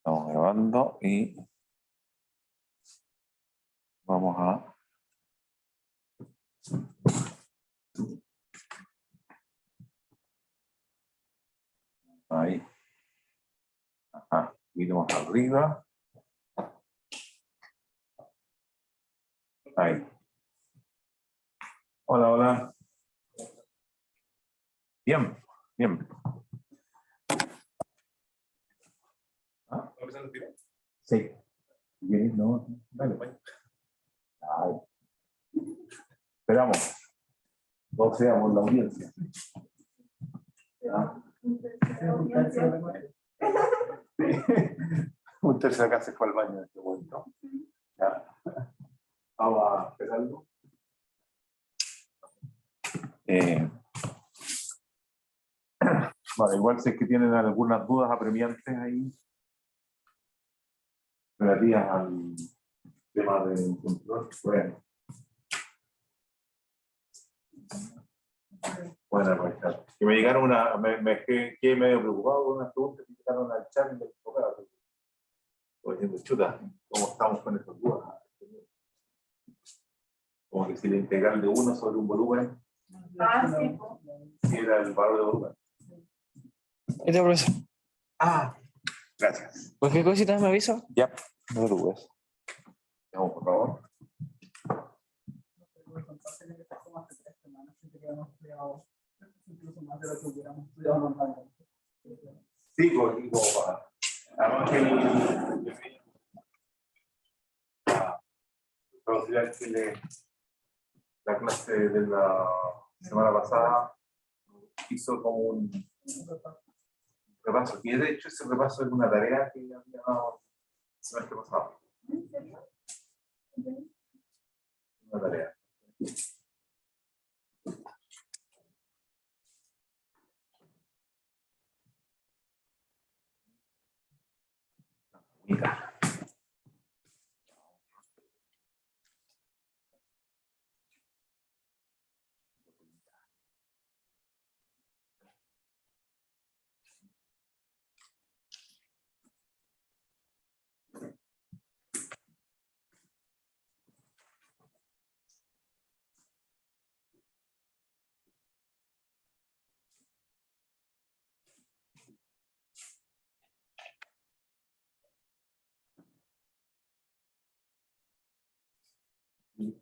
Estamos grabando y vamos a... Ahí. Ajá. Iremos arriba. Ahí. Hola, hola. Bien, bien. ¿Ah? Sí. Bien, no. Dale. Ay. Esperamos. No seamos la audiencia. ¿Ah? Un tercio acá se fue al baño en este momento. ¿Ya? Vamos a empezarlo. Bueno, igual si es que tienen algunas dudas apremiantes ahí relativas al tema del control, bueno. Bueno, aprovechar. Que me llegaron me quedé medio preocupado con unas preguntas que llegaron al chat y me enfocaba. Estoy diciendo, chuta, ¿cómo estamos con estas dudas? Como que si la integral de 1 sobre un volumen era el valor de volumen. Este profesor. Gracias. Cualquier cosita me avisa. Ya, no te preocupes. Vamos, por favor. Sí, como para... Además que la clase de la semana pasada hizo como un repaso, y de hecho ese repaso es una tarea que había dado el semestre pasado. Una tarea. Mira.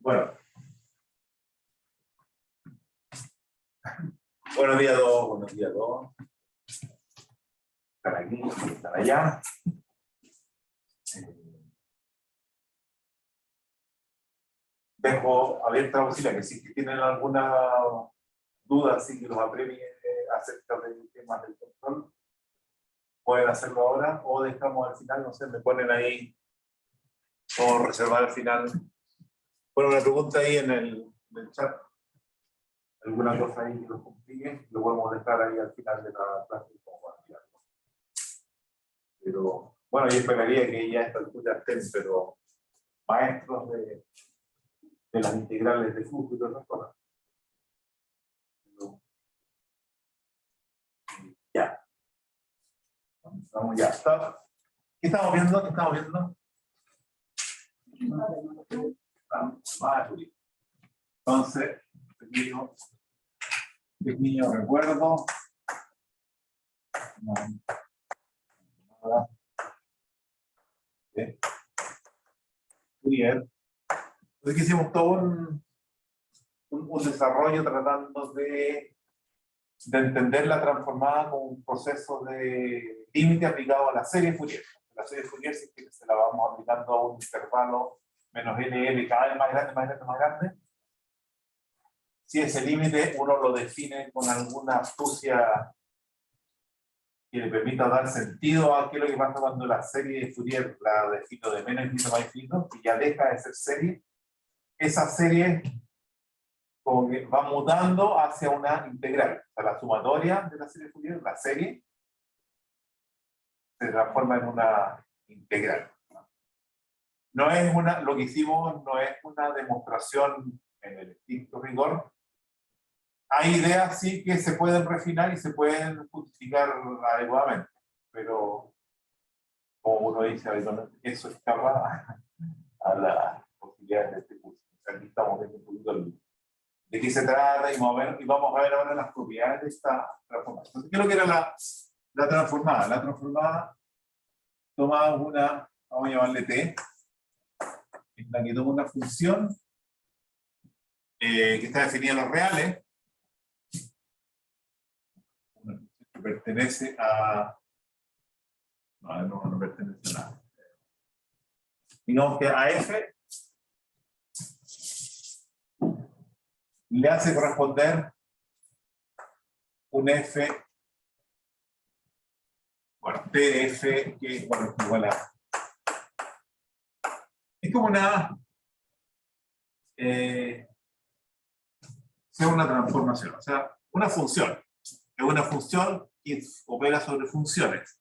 Bueno. Buenos días a todos, buenos días a todos. Están aquí, están allá. Dejo abierta la posibilidad que si tienen alguna duda, si que los apremie acerca del tema del control, pueden hacerlo ahora o dejamos al final, no sé, me ponen ahí o reservar al final. Bueno, una pregunta ahí en el chat. Alguna cosa ahí que nos complique, lo podemos dejar ahí al final de la clase. Pero, bueno, yo esperaría que ya a esta altura estén, pero maestros de las integrales de flujo y todas esas cosas. Ya. Vamos ya. ¿Qué estamos viendo? ¿Qué estamos viendo? Entonces, pequeño recuerdo. Muy bien. Entonces hicimos todo un desarrollo tratando de entender la transformada como un proceso de límite aplicado a la serie Fourier. La serie Fourier si se la vamos aplicando a un intervalo menos LL cada vez más grande, más grande, más grande. Si ese límite uno lo define con alguna astucia que le permita dar sentido a qué es lo que pasa cuando la serie de Fourier la defino de menos infinito más infinito, que ya deja de ser serie. Esa serie como que va mutando hacia una integral. O sea, la sumatoria de la serie de Fourier, la serie, se transforma en una integral. No es lo que hicimos no es una demostración en el estricto rigor. Hay ideas sí que se pueden refinar y se pueden justificar adecuadamente, pero como uno dice habitualmente que eso escapa a las posibilidades de este curso. Aquí estamos viendo un poquito de qué se trata y, más o menos, y vamos a ver ahora las propiedades de esta transformada. Entonces, ¿qué es lo que era la transformada? La transformada toma una, vamos a llamarle T, en la que toma una función que está definida en los reales, una función que pertenece a... No pertenece a nada. Digamos que a F le hace corresponder un F, bueno, TF, que bueno, igual a... Es como una... sea una transformación, o sea, una función. Es una función que opera sobre funciones.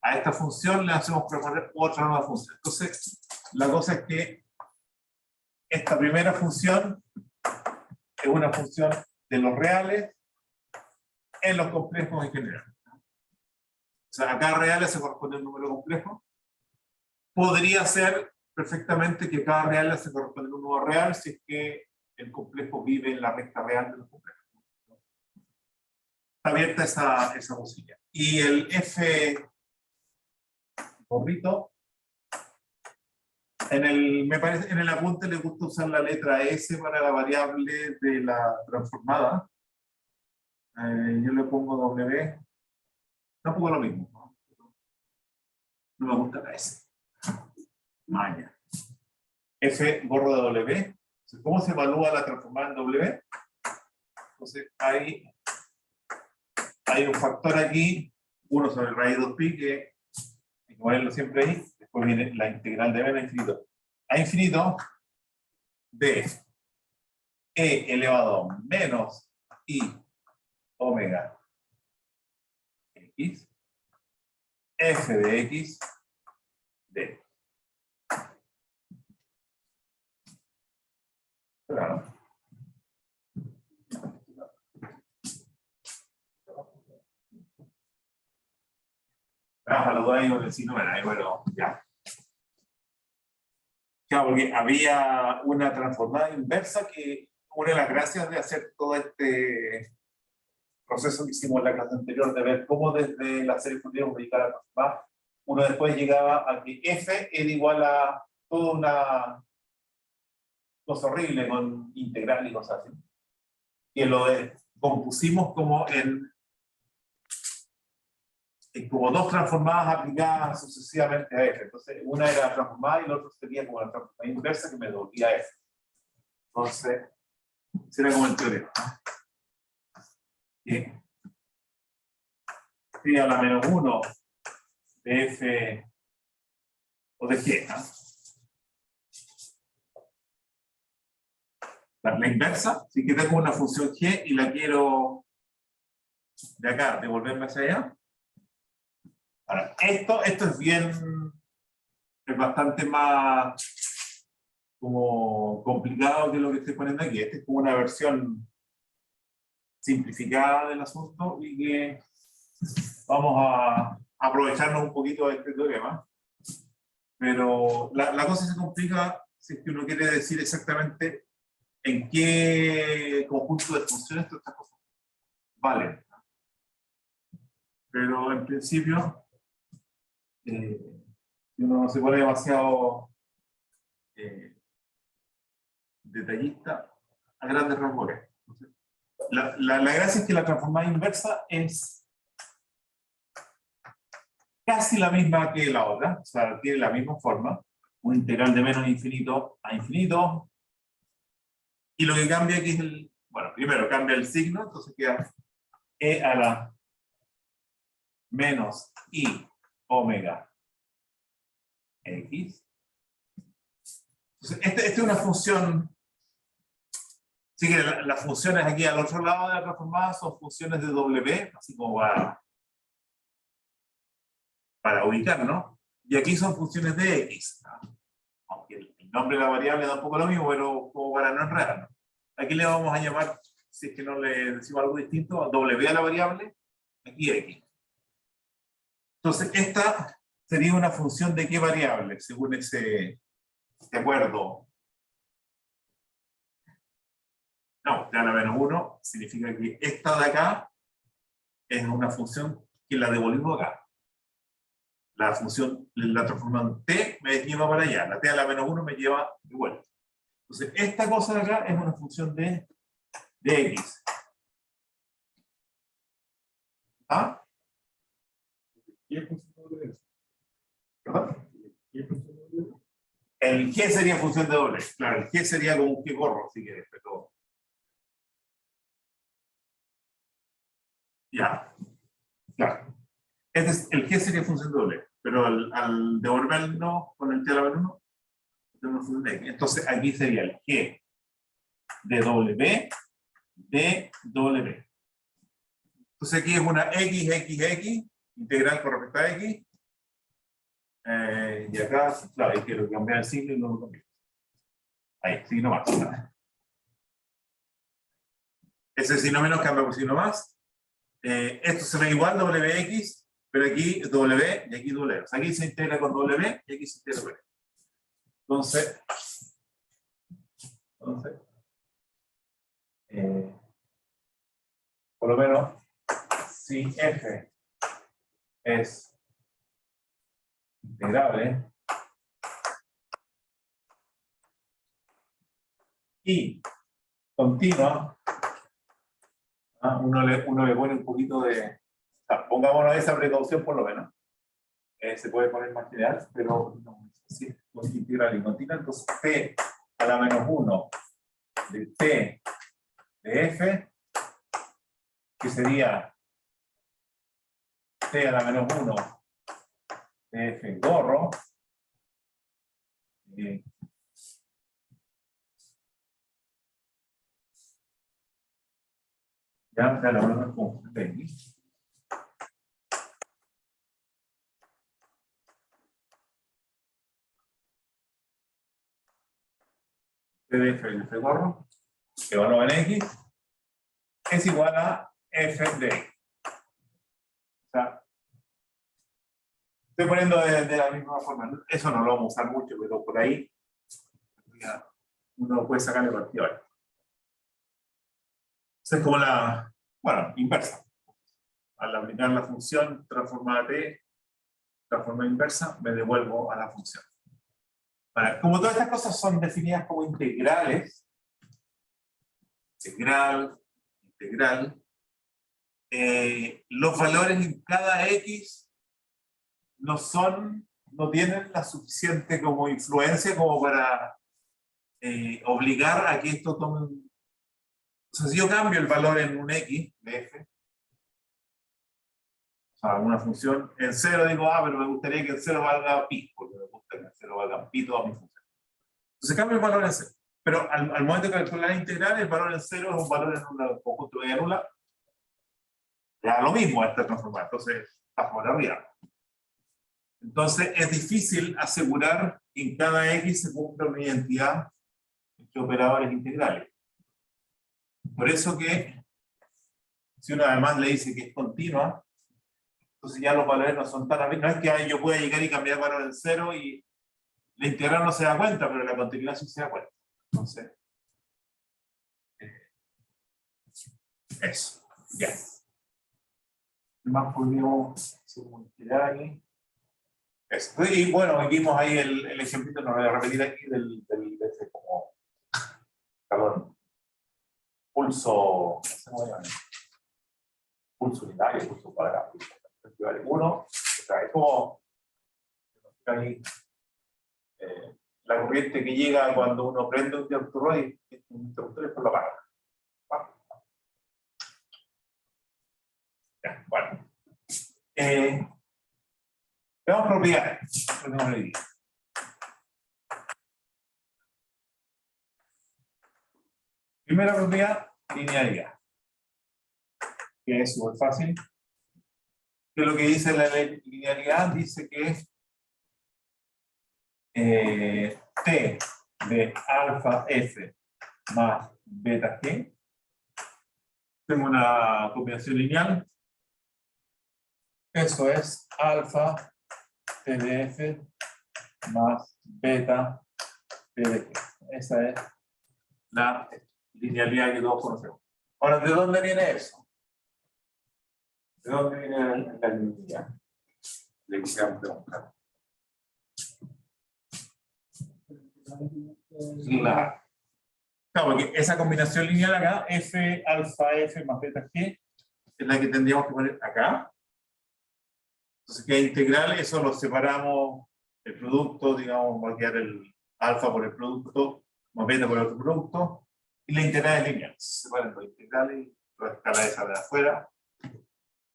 A esta función le hacemos proponer otra nueva función. Entonces, la cosa es que esta primera función es una función de los reales en los complejos en general. O sea, a cada real se corresponde un número complejo. Podría ser perfectamente que cada real se corresponde a un número real si es que el complejo vive en la recta real de los complejos. Está abierta esa posibilidad. Y el F gorrito, me parece, en el apunte le gusta usar la letra S para la variable de la transformada. Yo le pongo W. No pongo lo mismo, ¿no? No me gusta la S. Ya. F gorro de W. ¿Cómo se evalúa la transformada en W? Entonces hay un factor aquí, 1 sobre raíz 2pi, que hay que ponerlo siempre ahí. Después viene la integral de m a infinito. A infinito de e elevado menos i omega x f de x de. Claro. A los dos años sí no era, bueno, ya. Claro, porque había una transformada inversa que una de las gracias de hacer todo este proceso que hicimos en la clase anterior, de ver cómo desde la serie podíamos dedicar a transformar, uno después llegaba a que f era igual a toda una cosa horrible con integral y cosas así. Que lo compusimos como como dos transformadas aplicadas sucesivamente a f. Entonces, una era transformada y la otra sería como la transformada inversa que me devolvía f. Entonces, será como el teorema. Bien. Sería la menos 1 de f o de g, ¿no? La inversa, si que tengo una función g y la quiero de acá devolverme hacia allá. Ahora, esto es bastante más como complicado que lo que estoy poniendo aquí. Este es como una versión simplificada del asunto y que vamos a aprovecharnos un poquito de este teorema. Pero la cosa se complica si es que uno quiere decir exactamente en qué conjunto de funciones todas estas cosas valen. Pero en principio, si uno no se pone demasiado detallista, a grandes rasgos. La gracia es que la transformada inversa es casi la misma que la otra, o sea, tiene la misma forma, un integral de menos infinito a infinito, y lo que cambia aquí es bueno, primero cambia el signo, entonces queda e a la menos i omega x. Entonces, esta es una función, así que las funciones aquí al otro lado de la transformada son funciones de W, así como para ubicar, ¿no? Y aquí son funciones de x, ¿no? Aunque el nombre de la variable da un poco lo mismo, pero como para no enredar, ¿no? Aquí le vamos a llamar, si es que no le decimos algo distinto, W a la variable, aquí x. Entonces, esta sería una función de qué variable, según ese acuerdo. No, t a la menos 1 significa que esta de acá es una función que la devolvimos acá. La función la transforma en t, me lleva para allá. La t a la menos 1 me lleva de vuelta. Entonces, esta cosa de acá es una función de x. ¿Ah? ¿Perdón? El g sería función de doble. Claro, el g sería como un g gorro, si quieres, pero... Ya. Claro. El g sería función de doble, pero al devolvernos con el t a la menos 1, tenemos una función de x. Entonces, aquí sería el g de w de w. Entonces, aquí es una x, integral con respecto a x. Y acá, claro, hay que cambiar el signo y no lo cambiamos. Ahí, signo más. Ese signo menos cambia por signo más. Esto se ve igual, wx, pero aquí w y aquí w. O sea, aquí se integra con w y aquí se integra con w. Entonces por lo menos, si f es integrable y continua, uno le pone un poquito de... O sea, pongámonos esa precaución por lo menos. Se puede poner más general, pero no, sí, integral y continua. Entonces, t a la menos 1 de t de f, que sería t a la menos 1 de f gorro, ya t a la menos 1 de x. T de f de f gorro, que va en x, es igual a f de x. O sea, estoy poniendo de la misma forma. Eso no lo vamos a usar mucho, pero por ahí uno puede sacarle partido. Esa es como la, bueno, inversa. Al aplicar la función transformada t, transformada inversa, me devuelvo a la función. Vale, como todas estas cosas son definidas como integrales, integral, los valores en cada x no tienen la suficiente como influencia como para obligar a que esto tome... O sea, si yo cambio el valor en un x de f, o sea, una función en 0, digo, pero me gustaría que el 0 valga pi, porque me gusta que el 0 valga pi toda mi función. Entonces cambio el valor en 0. Pero al momento de calcular la integral, el valor en 0 es un valor en un conjunto de nula. Ya lo mismo esta transformada, entonces está por arriba. Entonces es difícil asegurar que en cada x se cumpla una identidad entre operadores integrales. Por eso que, si uno además le dice que es continua, entonces ya los valores no son tan... No es que yo pueda llegar y cambiar el valor en 0 y la integral no se da cuenta, pero la continuidad sí se da cuenta. Entonces, eso, ya. ¿Qué más podríamos integrar aquí? Eso. Y bueno, vimos ahí el ejemplito, no lo voy a repetir aquí, de ese como, perdón, pulso, ¿cómo se llama? Pulso unitario, pulso cuadrado. 1, o sea, es como ahí, la corriente que llega cuando uno prende un interruptor y un interruptor después lo apaga. Ya, bueno. Veamos propiedades. Primera propiedad, linealidad. Que es súper fácil. Que lo que dice la linealidad dice que T de alfa F más beta G. Tengo una combinación lineal. Eso es alfa PDF más beta PDF. Esa es la linealidad que todos conocemos. Ahora, ¿de dónde viene eso? ¿De dónde viene la linealidad? Le quisiéramos preguntar. Claro. Claro, porque esa combinación lineal acá, F alfa F más beta G, es la que tendríamos que poner acá. Entonces, que integral, eso lo separamos, el producto, digamos, va a quedar el alfa por el producto, más beta por el otro producto, y la integral es lineal. Se separan los integrales, la escala esa de afuera,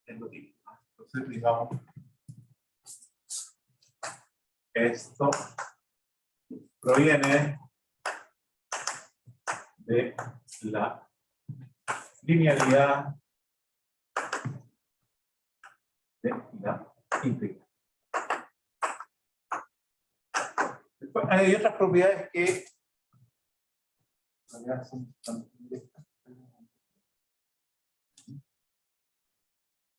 es lo típico, ¿no? Entonces, digamos, esto proviene de la linealidad de la integral. Después hay otras propiedades que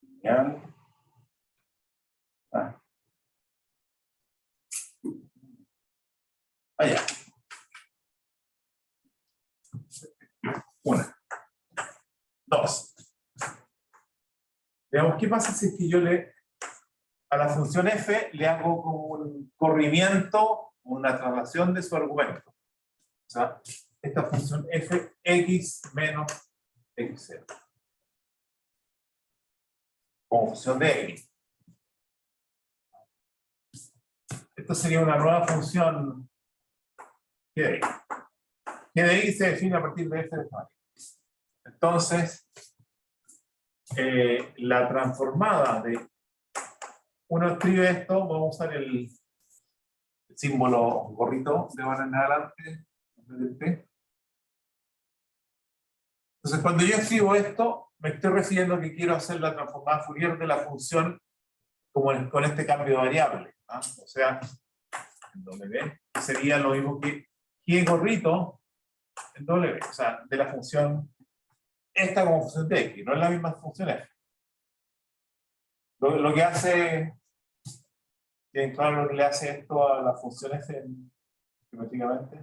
lineal. Allá. Una. Dos. Veamos qué pasa si es que yo a la función f le hago como un corrimiento, una traslación de su argumento. O sea, esta función f x menos x0. Como función de x. Esto sería una nueva función g de x. G de x se define a partir de f de Mario. Entonces, la transformada de uno escribe esto, vamos a usar el símbolo gorrito de ahora en adelante. Entonces, cuando yo escribo esto, me estoy refiriendo a que quiero hacer la transformada Fourier de la función como con este cambio de variable, ¿no? O sea, en W sería lo mismo que G gorrito en W, o sea, de la función esta como función de X, no es la misma función F. Lo que hace, bien claro lo que le hace esto a la función F geométricamente.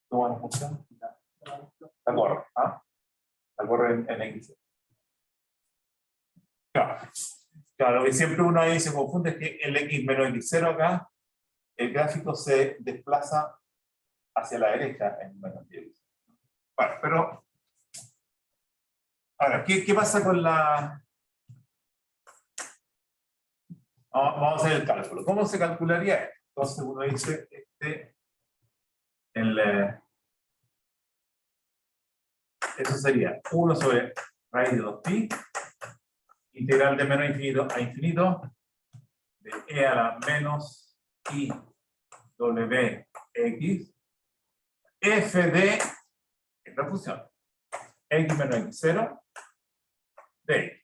Toma la función, la corre, ¿ah? La corre en X. Claro. Claro, lo que siempre uno ahí se confunde es que el X menos X0 acá, el gráfico se desplaza hacia la derecha en menos X. Bueno, pero ahora, ¿qué pasa con la... Vamos a hacer el cálculo. ¿Cómo se calcularía esto? Entonces uno dice, eso sería 1 sobre raíz de 2pi, integral de menos infinito a infinito, de e a la menos i w x, f de esta función, x menos x0, de x.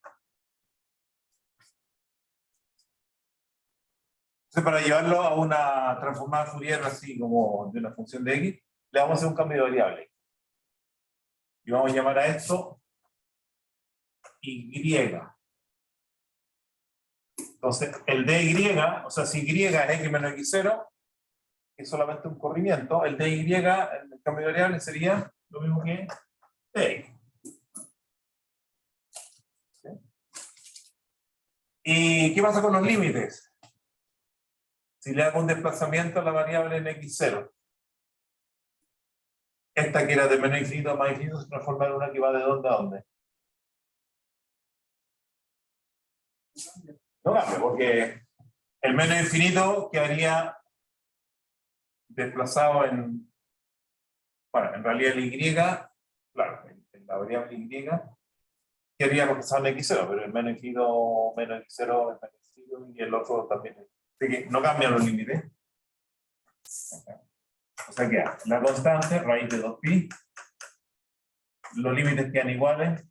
Entonces, para llevarlo a una transformada Fourier así como de una función de x, le vamos a hacer un cambio de variable. Y vamos a llamar a esto y. Entonces, el dy, o sea, si y es x menos x0, que es solamente un corrimiento, el dy, el cambio de variable sería lo mismo que dy. ¿Sí? ¿Y qué pasa con los límites? Si le hago un desplazamiento a la variable en x0, esta que era de menos infinito a más infinito se transforma en una que va de dónde a dónde. No cambia, porque el menos infinito quedaría desplazado en, bueno, en realidad el y, claro, en la variable y, quedaría reemplazado en x0, pero el menos infinito, menos x0 es menos infinito y el otro también. Así que no cambian los límites. O sea que la constante, raíz de 2pi, los límites quedan iguales.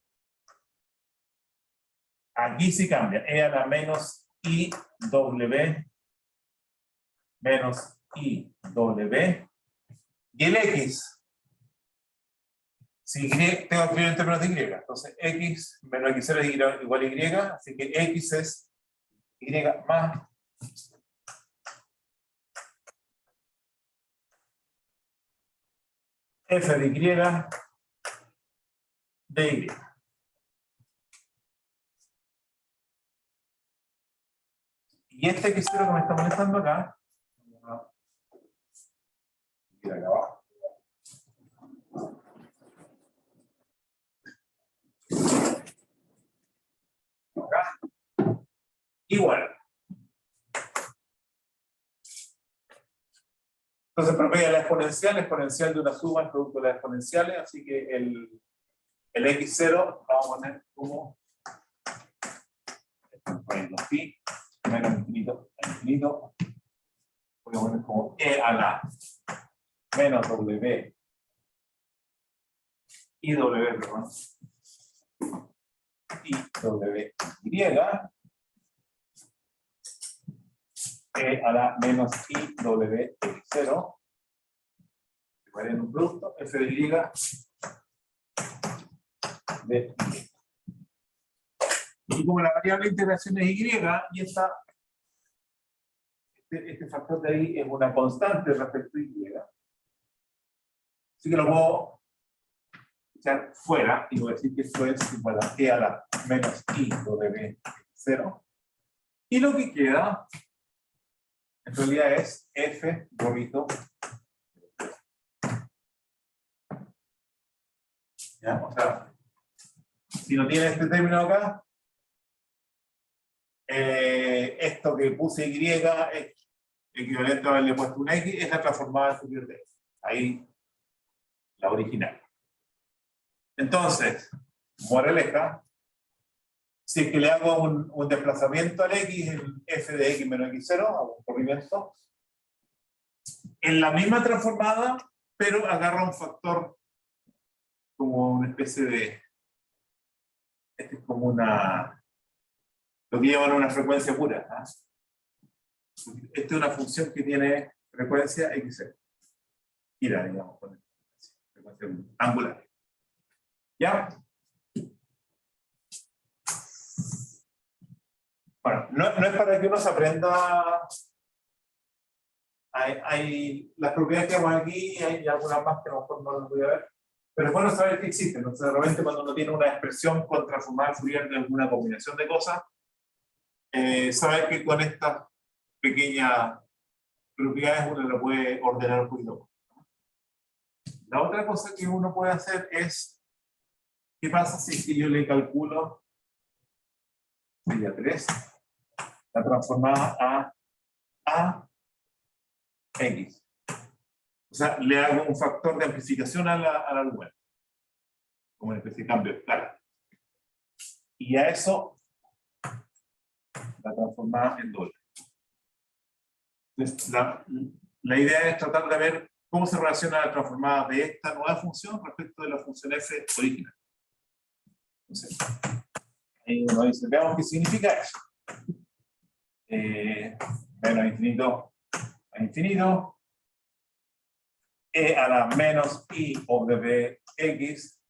Aquí sí cambia, e a la menos i w menos i w, y el x, si y, tengo que escribir en términos de y, entonces x menos x0 es igual a y, así que x es y más f de y de y. Y este x0 que me está molestando acá, mira acá abajo. Acá. Igual. Entonces promedia la exponencial de una suma es producto de las exponenciales, así que el x0 lo vamos a poner como pi menos infinito a infinito. Voy a poner como e a la menos w y w, perdón, y w y e a la menos i w x0 separen un producto f de y de y. Y como la variable de integración es y este factor de ahí es una constante respecto a y, así que lo puedo echar fuera y voy a decir que esto es igual a e a la menos i w x0, y lo que queda en realidad es f gomito. ¿Ya? O sea, si no tiene este término acá, esto que puse y es equivalente a haberle puesto un x, es la transformada de Fourier de f. Ahí, la original. Entonces, moraleja, si es que le hago un desplazamiento al x en f de x menos x0, hago un corrimiento, en la misma transformada, pero agarra un factor como una especie de, este es como lo que llaman una frecuencia pura. Esta es una función que tiene frecuencia x0. Gira, digamos, con frecuencia angular. ¿Ya? Bueno, no es para que uno se aprenda. Hay las propiedades que vemos aquí, hay algunas más que a lo mejor no las voy a ver. Pero es bueno saber que existen. Entonces, de repente, cuando uno tiene una expresión con transformada Fourier de alguna combinación de cosas, saber que con estas pequeñas propiedades uno lo puede ordenar un poquito. La otra cosa que uno puede hacer es, ¿qué pasa si yo le calculo, sería 3, la transformada a x? O sea, le hago un factor de amplificación al argumento, como una especie de cambio de escala. Y a eso la transformada en doble. Entonces, la idea es tratar de ver cómo se relaciona la transformada de esta nueva función respecto de la función f original. Entonces, ahí uno dice, veamos qué significa eso. Menos infinito a infinito, e a la menos i w x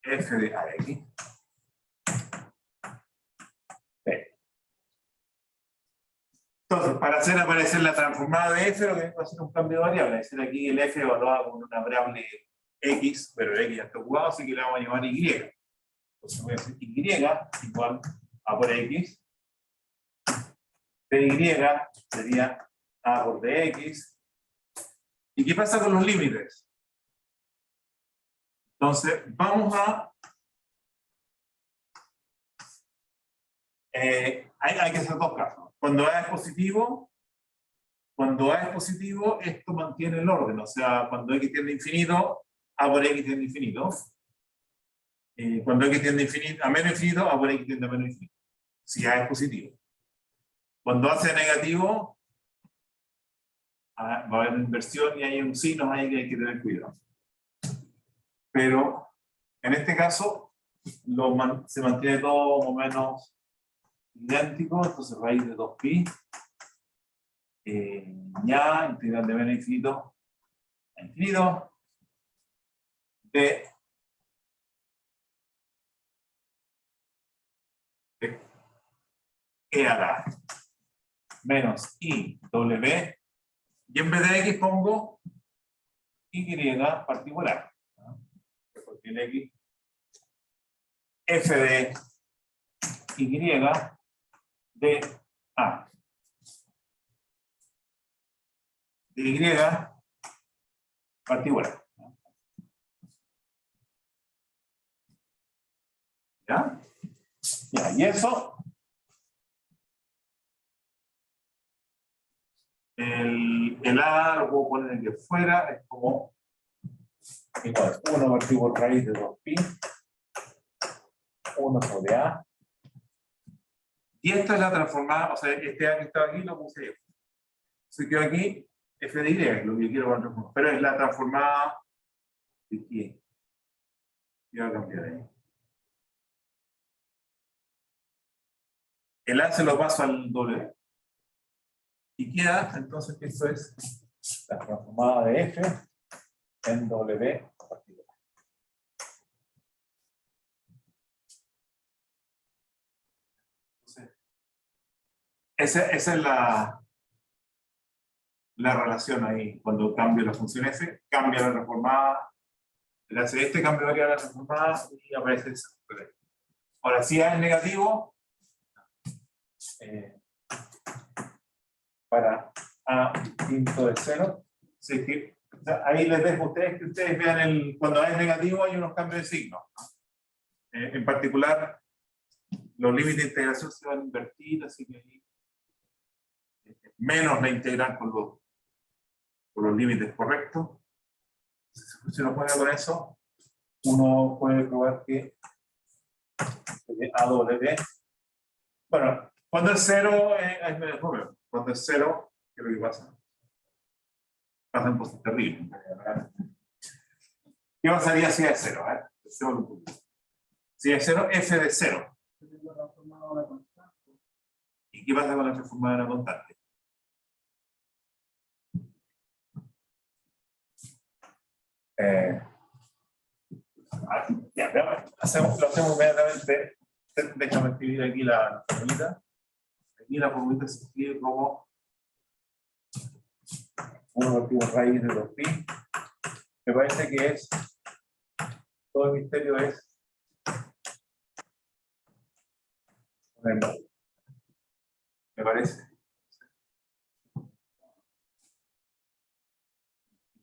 f de ax. Entonces, para hacer aparecer la transformada de f, lo que tengo que hacer es un cambio de variable. Es decir, aquí el f evaluado con una variable x, pero el x ya está ocupado, así que le vamos a llamar y. Entonces voy a decir y igual a por x. De y sería a por dx. ¿Y qué pasa con los límites? Entonces, vamos a... hay que hacer dos casos. Cuando A es positivo, esto mantiene el orden. O sea, cuando x tiende a infinito, A por x tiende a infinito. Cuando x tiende a menos infinito, A por x tiende a menos infinito. Si A es positivo. Cuando A sea negativo, va a haber una inversión y hay un signo ahí que hay que tener cuidado. Pero en este caso se mantiene todo más o menos idéntico, entonces raíz de 2pi ya integral de menos infinito a infinito de E a la menos I W, y en vez de X pongo Y particular. Porque el X, F de Y de A. De Y particular. ¿Ya? Ya, y eso, el A lo puedo poner aquí afuera, es como igual 1 partido por raíz de 2pi, 1 sobre A. Y esta es la transformada, o sea, este A que estaba aquí lo puse yo. Se quedó aquí F de Y, lo que quiero transformar. Pero es la transformada de ¿qué? Voy a cambiar ahí. El A se lo paso al W. Y queda, entonces, que esto es la transformada de F en W particular. Entonces, esa es la relación ahí. Cuando cambio la función F, cambia la transformada. Le hace este cambio de variable a la transformada y aparece esa. Ahora, si A es negativo, para A quinto de 0, sí, que, o sea, ahí les dejo a ustedes que ustedes vean cuando A es negativo hay unos cambios de signo. En particular, los límites de integración se van a invertir, así que ahí menos la integral con los límites correctos. Si uno juega con eso, uno puede probar que AW, bueno, cuando es 0 es medio fome. Cuando es 0, ¿qué es lo que pasa? Pasan cosas terribles. ¿Qué pasaría si es 0? Si es 0, F de 0. ¿Y qué pasa con la transformada de una constante? Ya, lo hacemos inmediatamente. Déjame escribir aquí la formulita. Aquí la formulita se escribe como 1 partido raíz de 2pi. Me parece que es, todo el misterio es ponerlo. Me parece.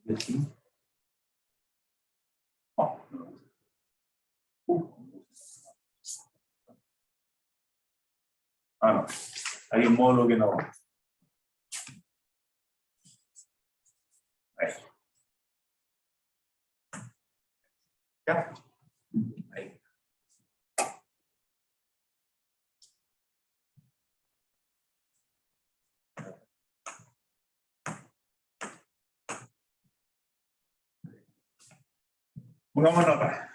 Y aquí. Oh, no. Hay un módulo que no. Ahí. ¿Ya? Ahí. Pongamos nota.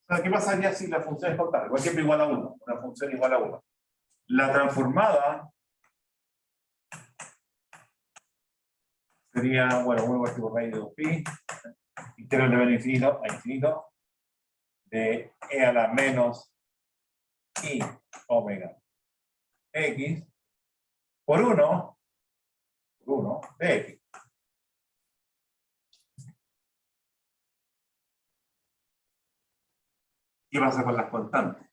O sea, ¿qué pasaría si la función es constante? Por ejemplo, igual a 1. Una función igual a 1. La transformada sería, bueno, 1 partido por raíz de 2pi, integral de b infinito a infinito, de e a la menos i omega x por 1 de x. ¿Qué pasa con las constantes?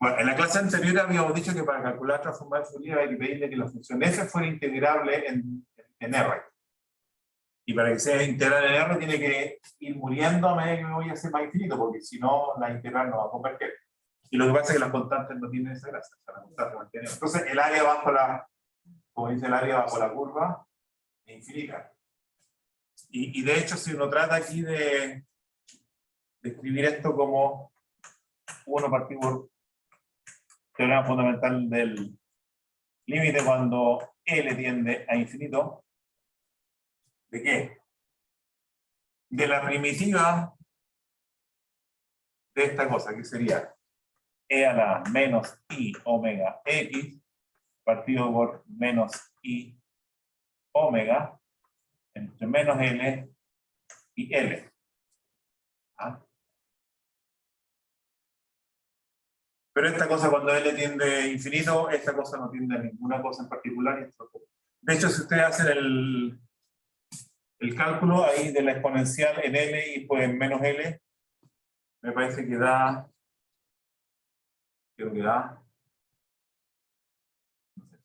Bueno, en la clase anterior habíamos dicho que para calcular transformada de Fourier hay que pedirle que la función f fuera integrable en R. Y para que sea integral en R tiene que ir muriendo a medida que me voy a hacer más infinito, porque si no, la integral no va a converger. Y lo que pasa es que las constantes no tienen esa gracia. O sea, las constantes mantienen. Entonces, el área bajo la, como dice el área bajo la curva, es infinita. Y de hecho, si uno trata aquí de escribir esto como 1 partido por teorema fundamental del límite cuando L tiende a infinito, ¿de qué? De la primitiva de esta cosa, que sería e a la menos i omega x partido por menos i omega entre menos L y L. ¿Ah? Pero esta cosa cuando L tiende a infinito, esta cosa no tiende a ninguna cosa en particular. De hecho, si ustedes hacen el cálculo ahí de la exponencial en L y pues en menos L, me parece que da, creo que da,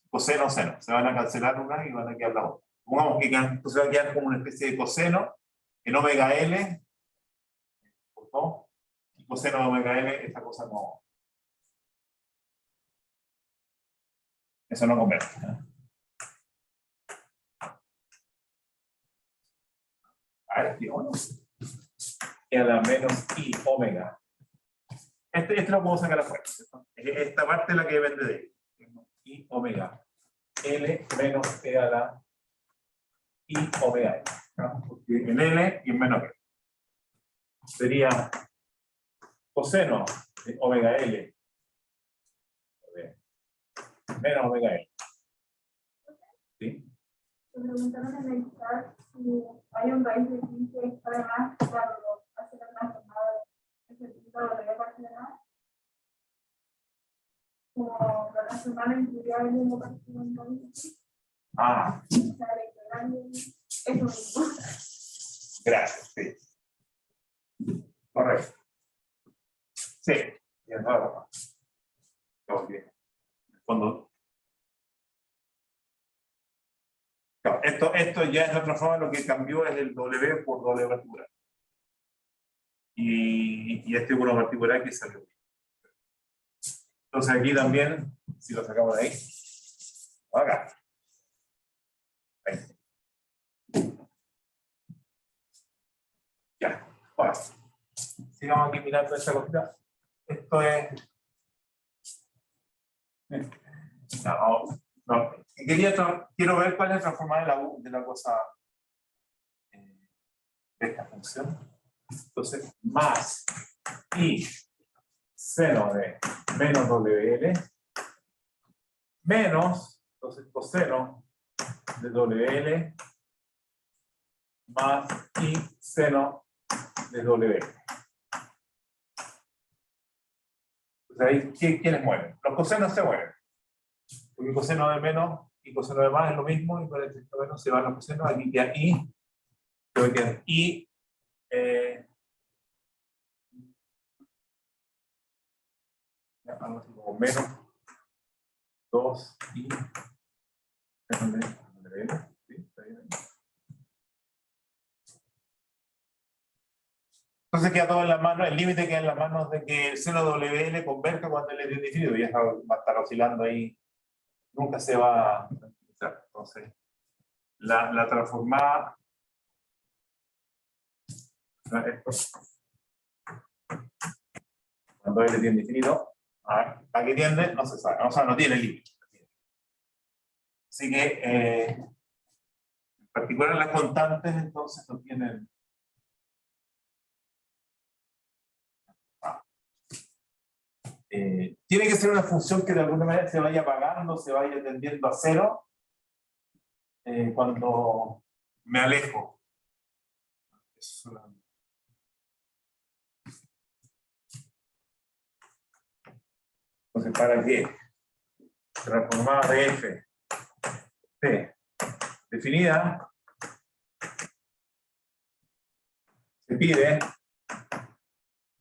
coseno, seno. Se van a cancelar una y van a quedar la otra. Pongamos que entonces va a quedar como una especie de coseno en omega L, por 2, y coseno de omega L, esta cosa no. Eso no convierte. A ver, tío, bueno. Queda menos I omega. Este lo podemos sacar afuera. Esta parte es la que depende de I omega. L menos E a la I omega L. ¿No? Porque en L y en menos L. Sería coseno de omega L menos omega L. ¿Sí? Me preguntaron en el chat si hay un raíz de 15 además cuando hace la transformada de ese tipo de parte de más. Como la transformada incluía el mismo partido en raíz. Ah. O sea, la integral es lo mismo. Gracias, sí. Correcto. Sí, y ahora cuando claro, esto ya es de otra forma, lo que cambió es el W por doble particular. Y este uno particular que salió. Entonces aquí también, si lo sacamos de ahí, acá. Ahí. Ya, ahora. Sigamos aquí mirando esta cosita. Esto es. No. Quiero ver cuál es la transformada de la U de la cosa de esta función. Entonces, más I seno de menos WL menos, entonces coseno de WL más I seno de WL. Entonces ahí, ¿quiénes mueven? Los cosenos se mueven. Porque coseno de menos y coseno de más es lo mismo, y para el menos se van los cosenos, aquí queda I, creo que queda I, algo así como menos 2 I, ¿sí? ¿Está bien? Entonces queda todo en las manos, el límite queda en las manos de que el seno WL converge cuando L es indefinido, y va a estar oscilando ahí, nunca se va a tranquilizar. Entonces, la transformada, esto, cuando L tiene indefinido, ¿a qué tiende? No se sabe, o sea, no tiene límite. Así que, en particular las constantes, entonces no tienen. Tiene que ser una función que de alguna manera se vaya apagando, se vaya tendiendo a cero cuando me alejo. Entonces, ¿para qué? Transformada de F T definida se pide,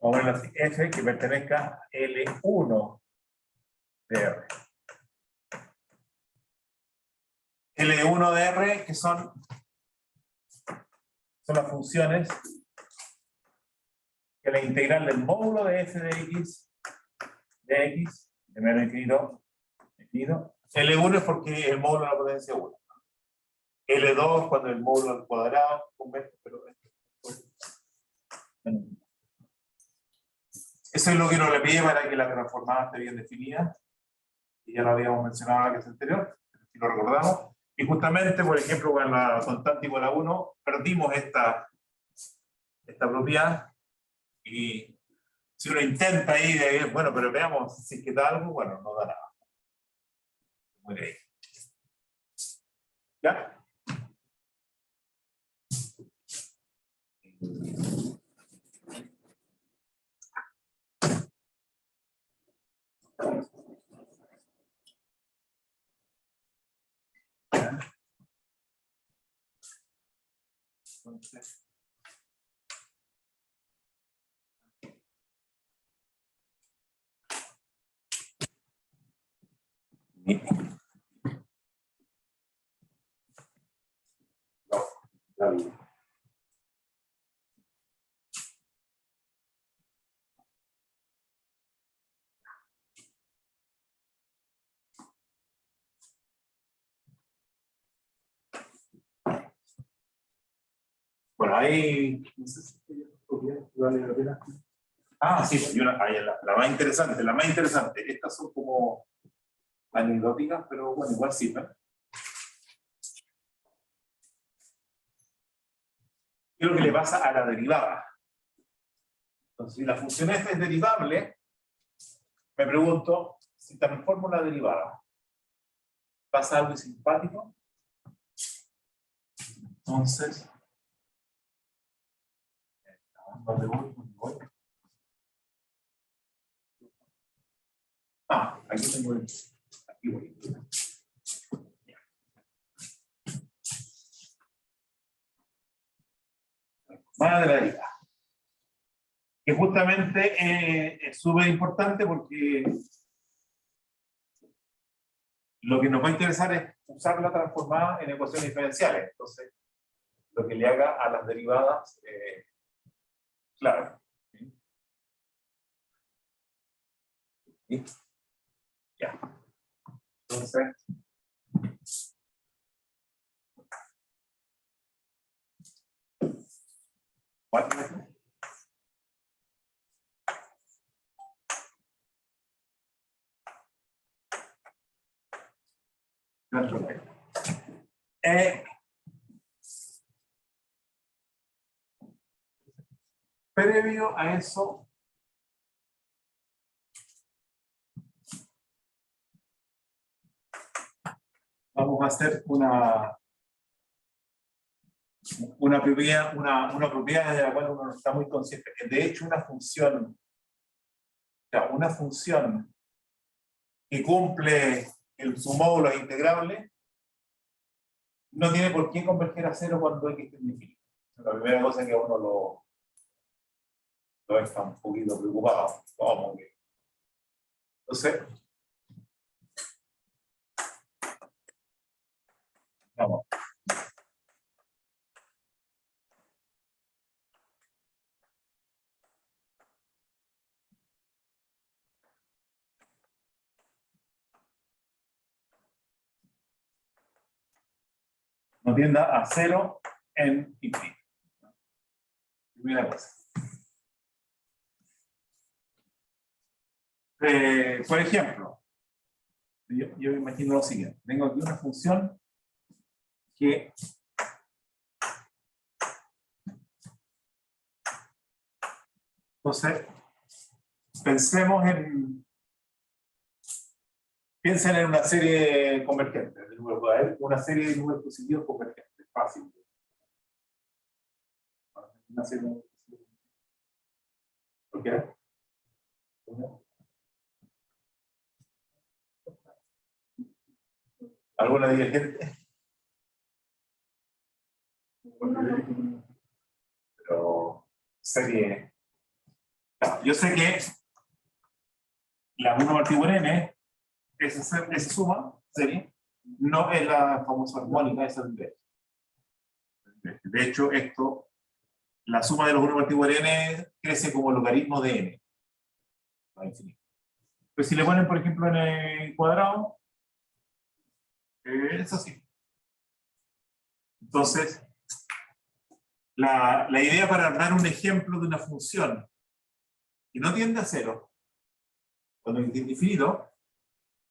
vamos a ver así, F que pertenezca a L1 de R. L1 de R, que son las funciones que la integral del módulo de F de X, de menos infinito, infinito. L1 es porque es el módulo de la potencia 1. L2 cuando el módulo al cuadrado, pero eso es lo que nos le pide para que la transformada esté bien definida. Y ya lo habíamos mencionado en la clase anterior, si lo recordamos. Y justamente, por ejemplo, con la constante igual a 1, perdimos esta propiedad. Y si uno intenta ahí, bueno, pero veamos si es que da algo, bueno, no da nada. Muy bien. ¿Ya? Entonces, bueno, ahí no sé si vale la pena. Ah, sí, hay una, hay la más interesante, la más interesante. Estas son como anecdóticas, pero bueno, igual sirven. ¿Qué es lo que le pasa a la derivada? Entonces, si la función f es derivable, me pregunto si transformo la derivada. ¿Pasa algo simpático? Entonces, ¿dónde voy? Ah, aquí tengo el. Aquí voy. Más de la derivada. Que justamente es súper importante porque lo que nos va a interesar es usarla transformada en ecuaciones diferenciales. Entonces, lo que le haga a las derivadas, claro. ¿Sí? Ya. Entonces, ¿cuál? Previo a eso, vamos a hacer una propiedad de la cual uno no está muy consciente. Que de hecho, una función que cumple su módulo integrable no tiene por qué converger a cero cuando x es infinito. La primera cosa que uno lo está un poquito preocupado. ¿Cómo que? Entonces, vamos. No tienda a cero en infinito. Primera cosa. Por ejemplo, yo me imagino lo siguiente. Tengo aquí una función que entonces piensen en una serie convergente de números, una serie de números positivos convergentes, fácil. Una serie de números positivos. ¿Ok? ¿Alguna divergente? Pero serie. Claro, yo sé que la 1 partido por n, esa suma, serie, no es la famosa armónica, esa del D. De hecho, la suma de los 1 partido por n crece como logaritmo de n. A infinito. Pues si le ponen, por ejemplo, en el cuadrado, es así. Entonces, la idea para armar un ejemplo de una función que no tiende a cero, cuando es infinito,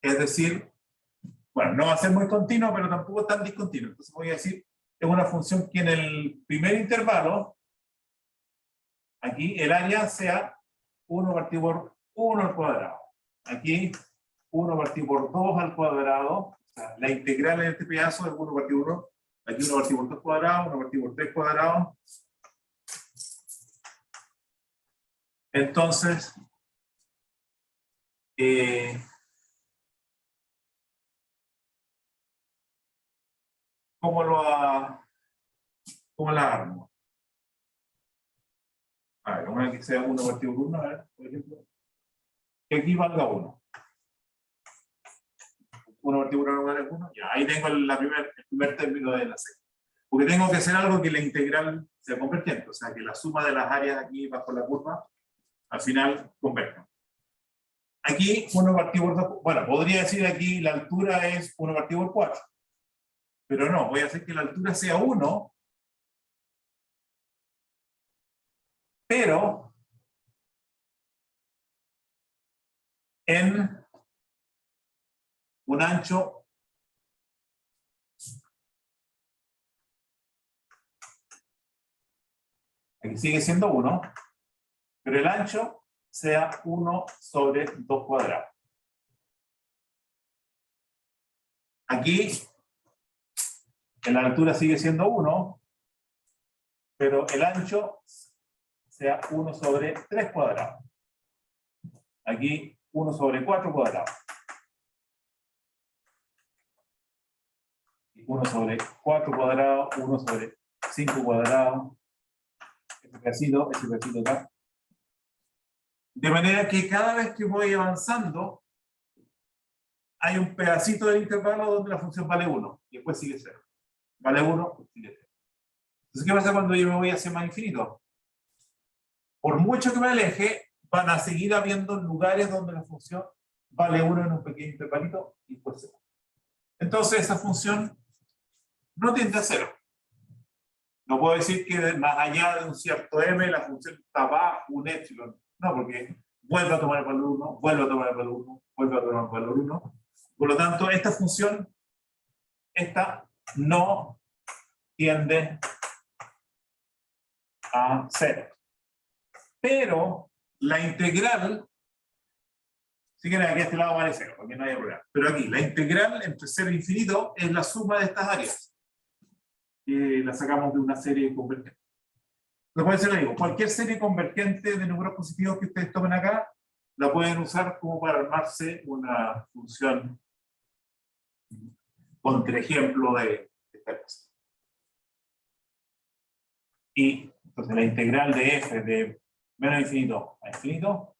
es decir, bueno, no va a ser muy continuo, pero tampoco tan discontinuo. Entonces voy a decir, es una función que en el primer intervalo, aquí el área sea 1 partido por 1 al cuadrado. Aquí 1 partido por 2 al cuadrado, o sea, la integral en este pedazo es 1 partido por 1, aquí 1 partido por 2 cuadrado, 1 partido por 3 cuadrado, Entonces, ¿cómo la armo? A ver, una que sea 1 partido por 1, a ver, por ejemplo. Que aquí valga 1. 1 partido por 1 vale 1. Ya, ahí tengo el primer término de la serie. Porque tengo que hacer algo que la integral sea convergente, o sea, que la suma de las áreas aquí bajo la curva, al final, converjan. Aquí, 1 partido por 2, bueno, podría decir aquí la altura es 1 partido por 4. Pero no, voy a hacer que la altura sea 1, pero en un ancho aquí sigue siendo 1, pero el ancho sea 1 sobre 2 cuadrados. Aquí la altura sigue siendo 1, pero el ancho sea 1 sobre 3 cuadrados. Aquí 1 sobre 4 cuadrados. Y 1 sobre 4 cuadrados, 1 sobre 5 cuadrados. Ese pedacito acá. De manera que cada vez que voy avanzando, hay un pedacito del intervalo donde la función vale 1, y después sigue 0. Vale 1, sigue 0. Entonces, ¿qué pasa cuando yo me voy hacia más infinito? Por mucho que me aleje, van a seguir habiendo lugares donde la función vale 1 en un pequeño intervalito y después 0. Entonces, esa función no tiende a 0. No puedo decir que más allá de un cierto m, la función está bajo un epsilon. No, porque vuelve a tomar el valor 1, vuelve a tomar el valor 1, vuelve a tomar el valor 1. Por lo tanto, esta función, esta no tiende a 0. Pero la integral, si quieren aquí a este lado vale 0, porque no hay problema. Pero aquí, la integral entre 0 e infinito es la suma de estas áreas. Y la sacamos de una serie convergente. Después se lo digo, cualquier serie convergente de números positivos que ustedes tomen acá, la pueden usar como para armarse una función contraejemplo de esta cosa. Y entonces la integral de f de menos infinito a infinito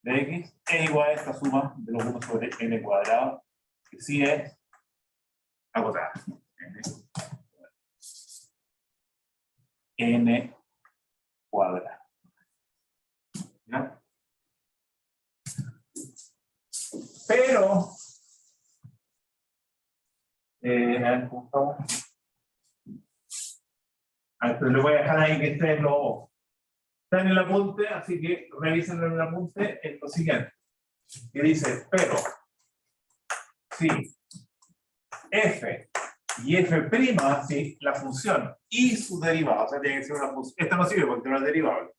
de x es igual a esta suma de los 1 sobre n cuadrado, que sí es acotada. N cuadrado. ¿Ya? Pero, a ver, ¿cómo estamos? Pero le voy a dejar ahí que estén está en el apunte, así que revisen en el apunte en lo siguiente. Que dice, pero, si f y f', si la función y su derivada, o sea, tiene que ser una función, esta no sirve porque no es derivable.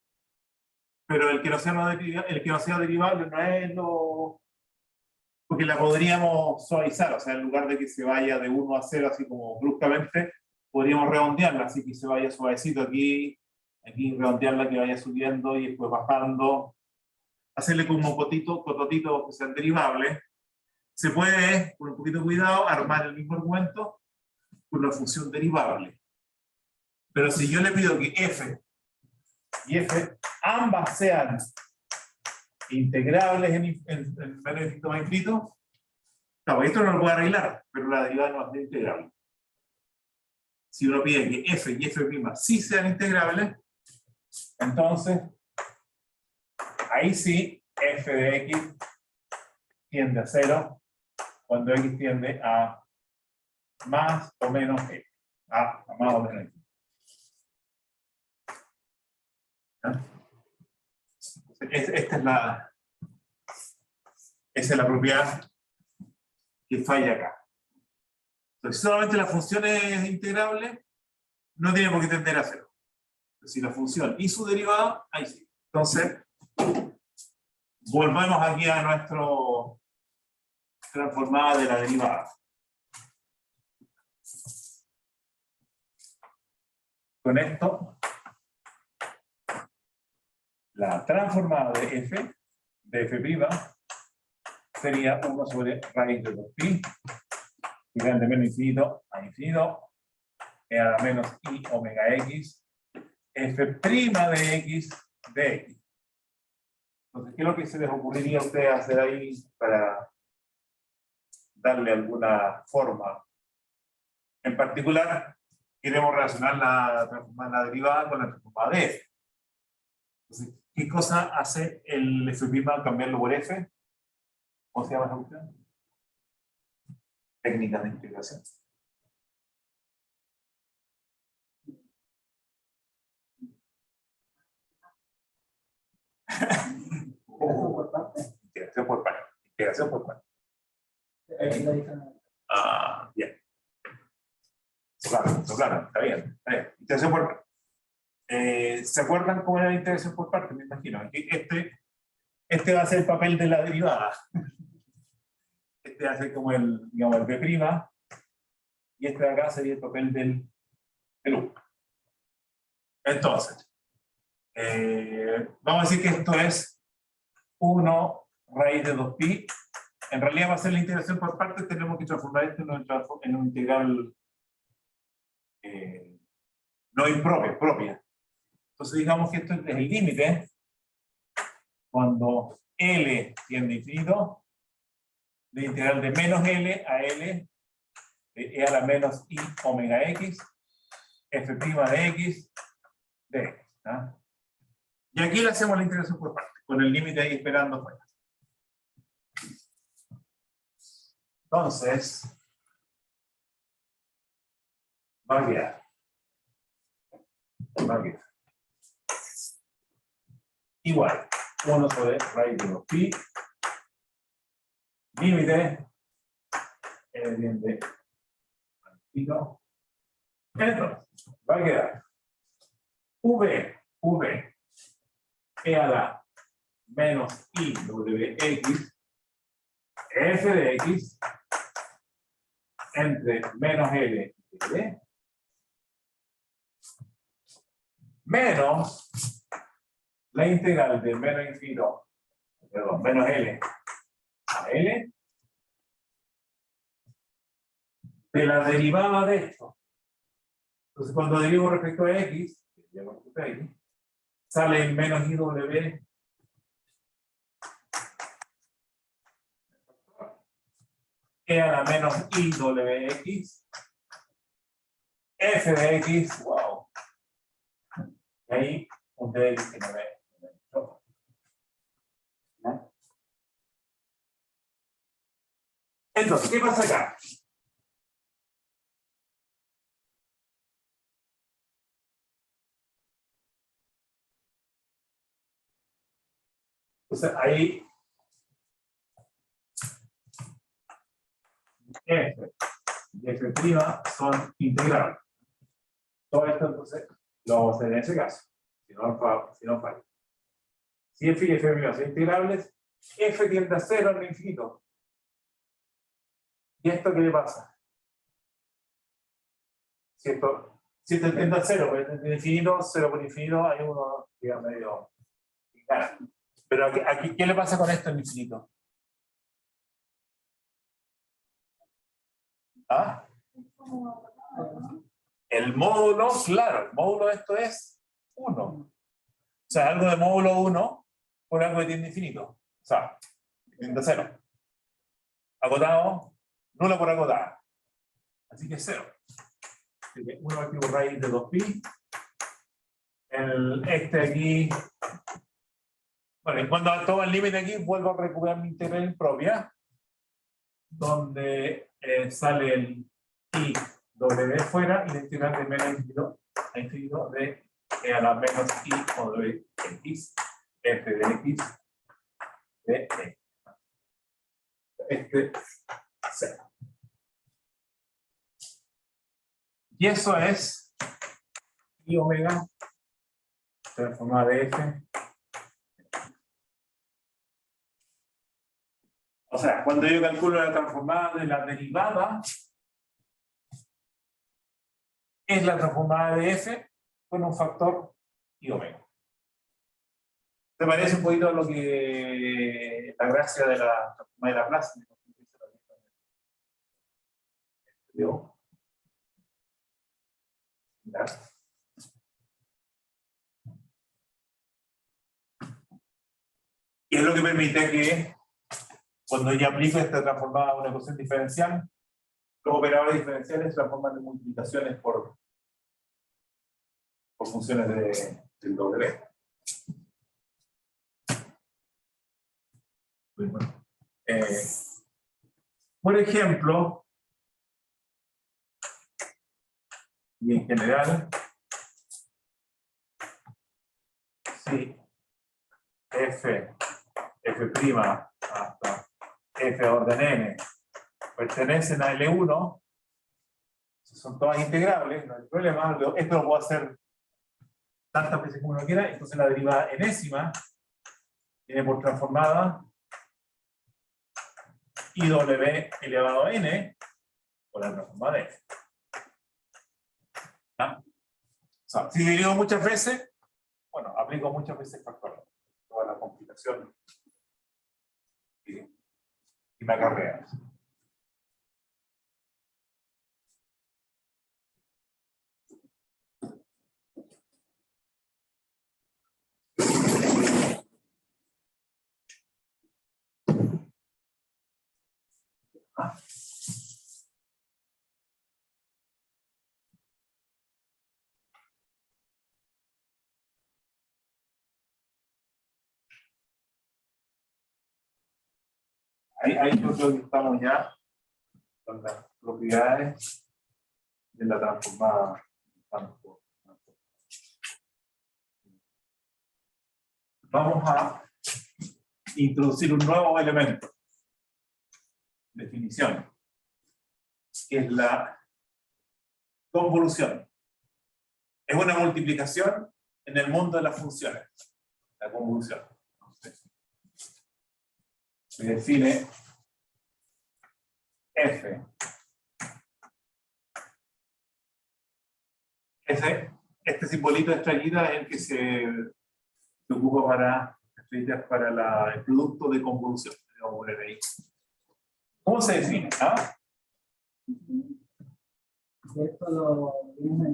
Pero el que no sea derivable no es lo... Porque la podríamos suavizar, o sea, en lugar de que se vaya de 1 a 0 así como bruscamente, podríamos redondearla, así que se vaya suavecito aquí redondearla, que vaya subiendo y después bajando, hacerle como cototitos que sean derivables. Se puede, con un poquito de cuidado, armar el mismo argumento con una función derivable. Pero si yo le pido que f y f ambas sean integrables en menos infinito más infinito, claro, esto no lo puedo arreglar, pero la derivada no va a ser integrable. Si uno pide que f y f' sí sean integrables, entonces ahí sí f de x tiende a 0 cuando x tiende a más o menos x. A más o menos x. Esa es la propiedad que falla acá. Entonces, si solamente la función es integrable, no tiene por qué tender a 0. Si la función y su derivada, ahí sí. Entonces, volvemos aquí a nuestro transformada de la derivada. Con esto, la transformada de f sería 1 sobre raíz de 2pi, que de menos infinito a infinito, e a la menos i omega x, f' de x de x. Entonces, ¿qué es lo que se les ocurriría a ustedes hacer ahí para darle alguna forma? En particular, queremos relacionar la transformada, la derivada con la transformada de f. Entonces, ¿qué cosa hace el f' al cambiarlo por f? ¿Cómo se llama esa cuestión? Técnica de integración. Integración por parte. Integración por parte. Ah, bien. Claro, está bien. Integración por parte. ¿Se acuerdan cómo era la integración por parte? Me imagino. Este va a ser el papel de la derivada. Este va a ser como el, digamos, el b', y este de acá sería el papel del u. Entonces, vamos a decir que esto es 1 raíz de 2pi. En realidad va a ser la integración por partes, tenemos que transformar esto en un integral no impropia, propia. Entonces digamos que esto es el límite cuando L tiende a infinito, de integral de menos L a L de e a la menos i omega x, f' de x, de x. ¿Ah? Y aquí le hacemos la integración por partes, con el límite ahí esperando fuera. Entonces, va a quedar. Igual, 1 sobre raíz de 2pi, límite, entonces, va a quedar v, e a la menos i wx, f de x, entre menos L y L, menos la integral de menos infinito, perdón, menos L a L, de la derivada de esto. Entonces, cuando derivo respecto a x, sale el menos IW e a la menos IWX, f de x, wow. Y ahí ustedes dicen, a ver. Entonces, ¿qué pasa acá? Entonces, ahí f y f' son integrales. Todo esto, entonces, lo vamos a hacer en ese caso. Si no falla. Si f y f' son integrables, f tiende a 0 al infinito. ¿Y esto qué le pasa? Si esto tiende a 0, porque en infinito, 0 por infinito, hay uno, digamos, medio. Pero aquí, ¿qué le pasa con esto en infinito? ¿Ah? El módulo, claro, el módulo de esto es 1. O sea, algo de módulo 1 por algo que tiende a infinito. O sea, tiende a 0. Agotado, nulo por agotada. Así que 0. Así que 1 activo raíz de 2pi. Este aquí. Bueno, y cuando tomo el límite aquí, vuelvo a recuperar mi integral propia, donde sale el i w fuera y la integral de menos infinito a infinito de e a la menos i o de x, f de x, de x. Este 0. Y eso es i omega transformada de f. O sea, cuando yo calculo la transformada de la derivada, es la transformada de f con un factor i omega. ¿Te parece un poquito a lo que la gracia de la plaza? ¿Vio? ¿Ya? Y es lo que permite que cuando yo aplico esta transformada a una ecuación diferencial, los operadores diferenciales se transforman en multiplicaciones por funciones del W. Bueno, por ejemplo, y en general, si f hasta f de orden n pertenecen a L1, son todas integrables, no hay problema, esto lo puedo hacer tantas veces como uno quiera, entonces la derivada enésima tiene por transformada IW elevado a n por la transformada de f. ¿Ah? O sea, si divido muchas veces, bueno, aplico muchas veces factor, toda la complicación y me acarrea. Ahí yo creo que estamos ya con las propiedades de la transformada. Vamos a introducir un nuevo elemento, definición, que es la convolución. Es una multiplicación en el mundo de las funciones, la convolución. Se define f. Este simbolito de estrellita es el que se ocupa para el producto de convolución. Vamos a poner ahí. ¿Cómo se define? ¿Ah? Esto lo vimos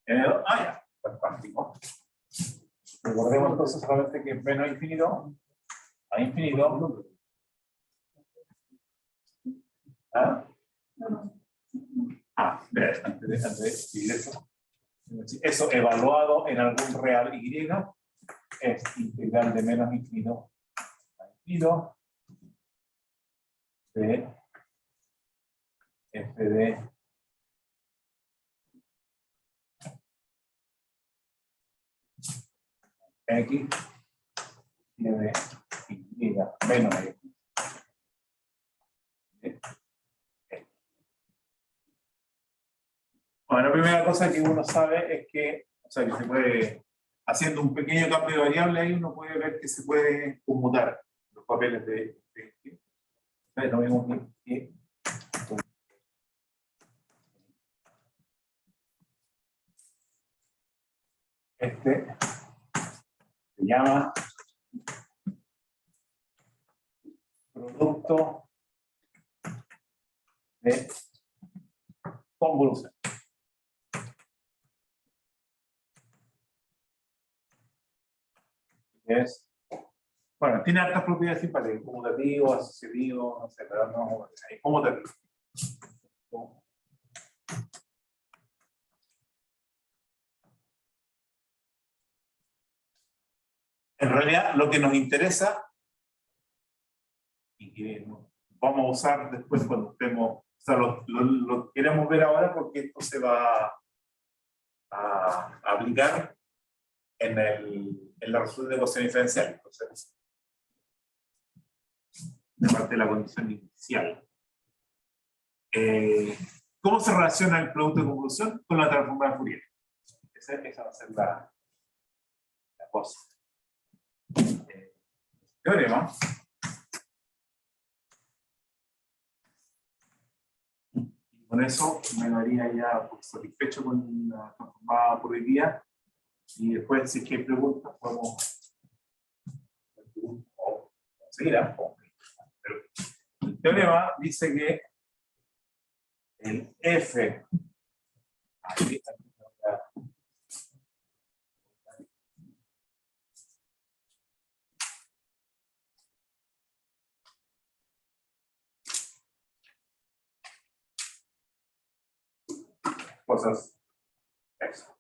en el Ya, fantástico. Recordemos entonces solamente que menos infinito a infinito. ¿Ah? Antes de escribir eso. Eso evaluado en algún real y es integral de menos infinito a infinito de f de x tiene y menos x. Bueno, la primera cosa que uno sabe es que, o sea, que se puede, haciendo un pequeño cambio de variable, ahí uno puede ver que se puede conmutar los papeles de lo mismo que este se llama producto de convolución. Bueno, tiene altas propiedades simpáticas, conmutativo, asociativo, no sé, pero no, es conmutativo. En realidad, lo que nos interesa, y que vamos a usar después cuando estemos, o sea, lo queremos ver ahora porque esto se va a aplicar en la resolución de ecuación diferencial. Entonces, de parte de la condición inicial. ¿Cómo se relaciona el producto de convolución con la transformada de Fourier? Esa va a ser la cosa. Teorema. Y con eso me daría ya satisfecho con la transformada por hoy día. Y después, si es que hay preguntas, podemos seguirán. Pero el teorema dice que el F aquí, cosas eso.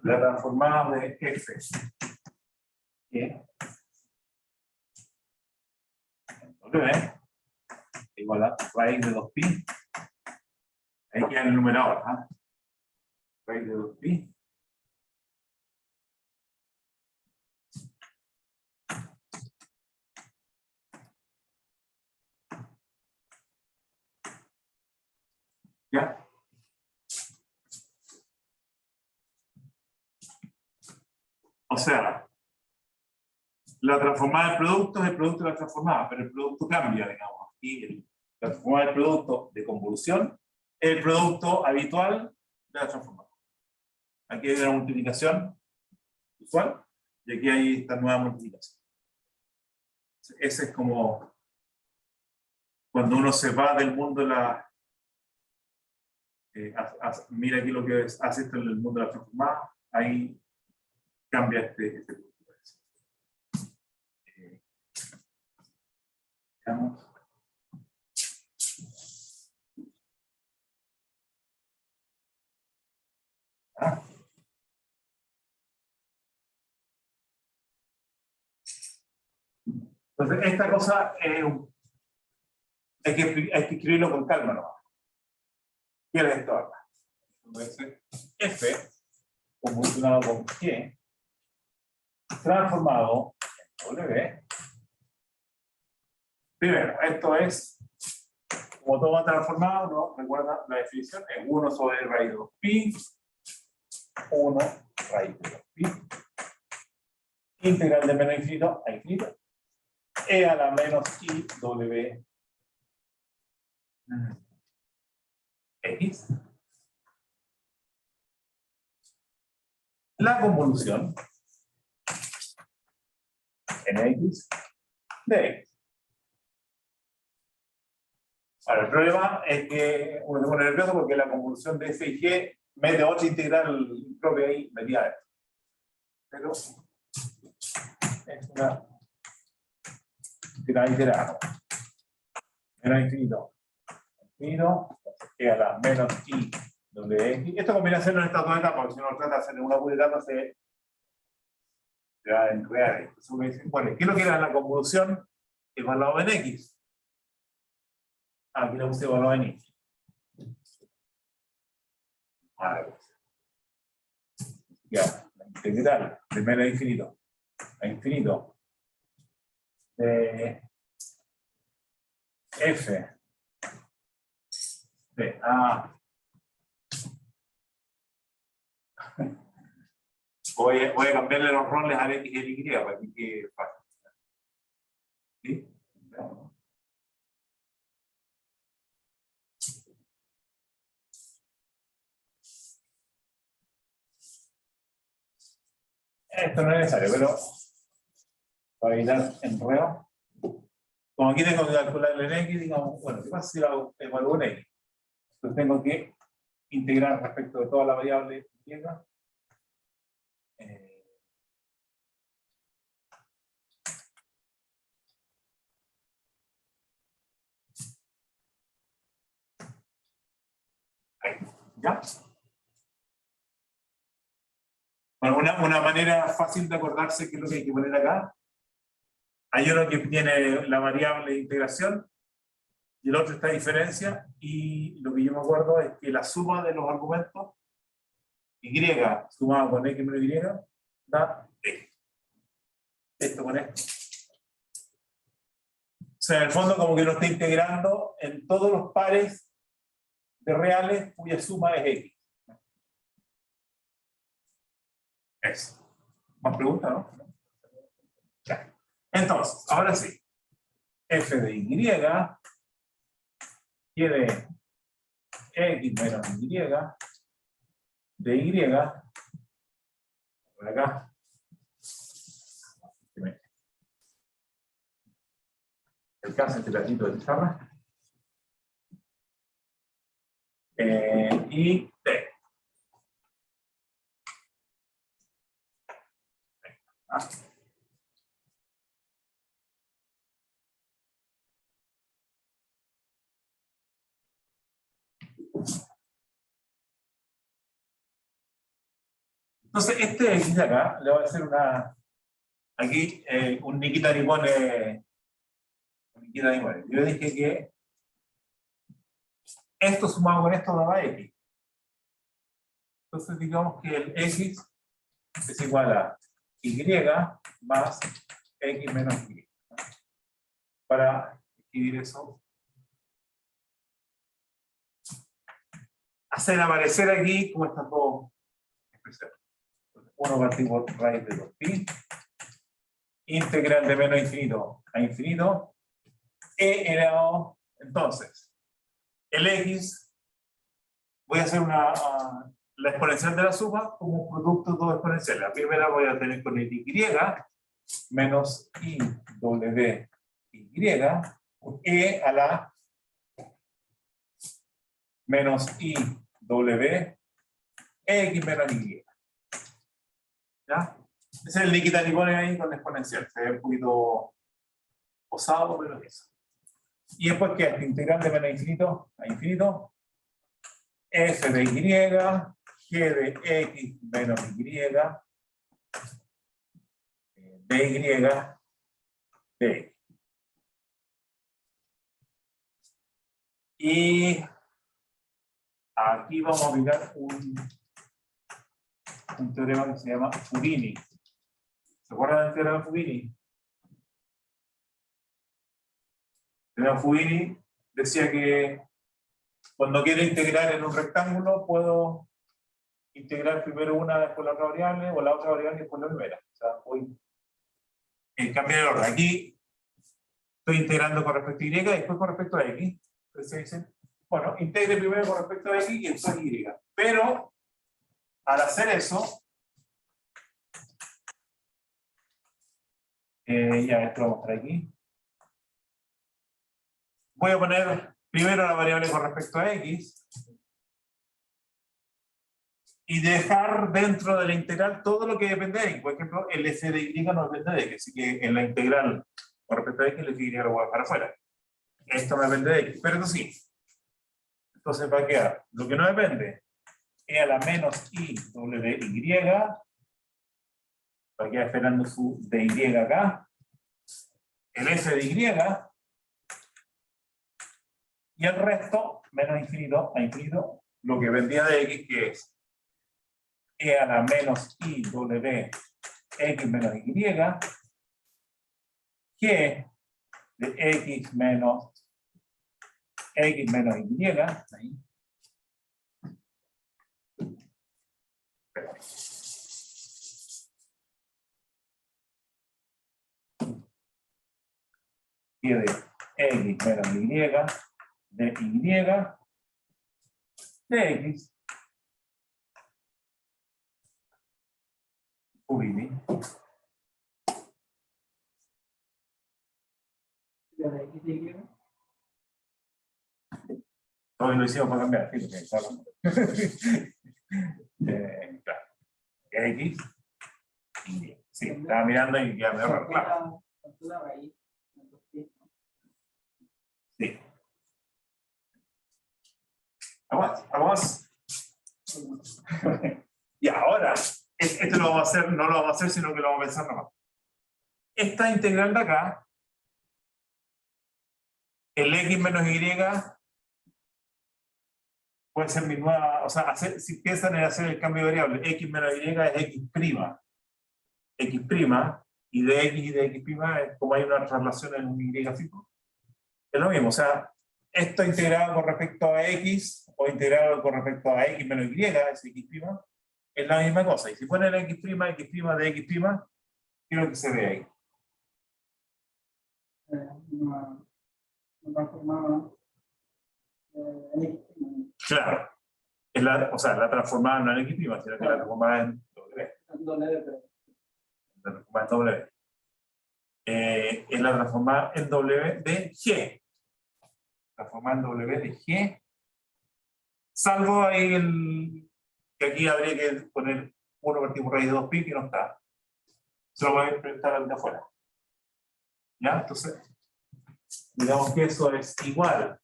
La transformada de F que W igual a raíz de 2pi. Ahí queda el numerador, ¿ah? Raíz de 2pi. ¿Ya? O sea, la transformada del producto es el producto de la transformada, pero el producto cambia, digamos. Y la transformada del producto de convolución es el producto habitual de la transformada. Aquí hay una multiplicación usual y aquí hay esta nueva multiplicación. Ese es como cuando uno se va del mundo de la... mira aquí lo que hace esto en el mundo de la transformada, ahí cambia este producto. Veamos. Entonces, esta cosa hay que escribirlo con calma, ¿no? ¿Qué es esto ahora? Entonces, F, convolucionado con G, transformado en W. Primero, esto es, como todo va transformado, ¿no? Recuerda la definición, es 1 sobre raíz de 2pi, 1 raíz de 2pi, integral de menos infinito a infinito, e a la menos i w x. La convolución en x de x. Ahora, el problema es que uno se pone nervioso porque la convolución de f y g mete otra integral propia ahí, metida esto. Pero es una integral iterada. Menos infinito. Infinito, que a la menos i wx. Esto conviene hacerlo en estas dos etapas, porque si uno trata de hacer en una pura etapa se va a enredar. Entonces uno dice, bueno, ¿qué es lo que era la convolución evaluado en x? Aquí le puse evaluado en y. Ya, la integral de menos a infinito de f de a. Voy a cambiarle los roles al x y al y para que quede fácil. ¿Sí? Esto no es necesario, pero para evitar enredo, como aquí tengo que calcular el x, digamos, bueno, ¿qué pasa si lo evalúo en x? Entonces tengo que integrar respecto de toda la variable griega. Ahí, ¿ya? Bueno, una manera fácil de acordarse qué es lo que hay que poner acá. Hay uno que tiene la variable de integración y el otro está diferencia, y lo que yo me acuerdo es que la suma de los argumentos y sumado con x menos y da esto con esto. O sea, en el fondo como que lo está integrando en todos los pares de reales cuya suma es x. Eso. Más preguntas, ¿no? Ya. Entonces, ahora sí. F de y quiere x menos y de y por acá el caso integrativo de pizarra. Y T. Entonces, este X de acá le voy a hacer una. Aquí, un Nikita Nimone. Yo dije que esto sumado con esto daba X. Entonces, digamos que el X es igual a Y más X menos Y. Para escribir eso, hacer aparecer aquí como estas dos expresiones. 1 partido por raíz de 2pi, integral de menos infinito a infinito, e elevado. Entonces, el X, voy a hacer la exponencial de la suma como un producto de dos exponenciales. La primera voy a tener con el Y menos IWY, E a la menos IW, X menos Y. ¿Ya? Ese es el Nikita Nimone ahí con la exponencial. Se ve un poquito osado, pero eso. Y después que es integral de menos infinito a infinito, f de y, g de x menos y, dy de x. Y aquí vamos a aplicar un teorema que se llama Fubini. ¿Se acuerdan del teorema Fubini? El teorema Fubini decía que cuando quiero integrar en un rectángulo, puedo integrar primero una, después la otra variable, o la otra variable y después la primera. O sea, voy cambiar el orden. Aquí estoy integrando con respecto a y y después con respecto a x. Entonces se dice, bueno, integre primero con respecto a x y después y. Pero, al hacer eso, ya esto lo voy a mostrar aquí. Voy a poner primero la variable con respecto a x y dejar dentro de la integral todo lo que depende de x. Por ejemplo, el f de y no depende de x, así que en la integral con respecto a x, el f de y lo voy a dejar afuera. Esto me depende de x, pero eso sí. Entonces va a quedar, lo que no depende, e a la menos IWY, va a quedar esperando su dy acá, el f de y, y el resto, menos infinito a infinito, lo que vendría de x, que es e a la menos IW x menos y, g de x menos y, ahí. Y de x menos y, de y, de x, Fubini. Hoy lo hicimos para cambiar, fíjate, claro. Claro. X y Y. Sí, estaba mirando y ya me dio claro. Sí. Vamos. Y ahora, esto lo vamos a hacer, no lo vamos a hacer, sino que lo vamos a pensar nomás. Esta integral de acá, el x menos y, puede ser mi nueva, o sea, si piensan en hacer el cambio de variable, x menos y es x'. X', y de x' es como hay una traslación en un y fijo. Es lo mismo, o sea, esto integrado con respecto a x, o integrado con respecto a x menos y, es x', es la misma cosa. Y si ponen x' de x', ¿qué es lo que se ve ahí? Claro. O sea, la transformada no en x', sino que la transformada en w. La transformada en w. es la transformada en W de G. Transformada en W de G. Salvo ahí que aquí habría que poner 1 partido por raíz de 2pi, que no está. Se lo voy a implementar al de afuera. ¿Ya? Entonces, digamos que eso es igual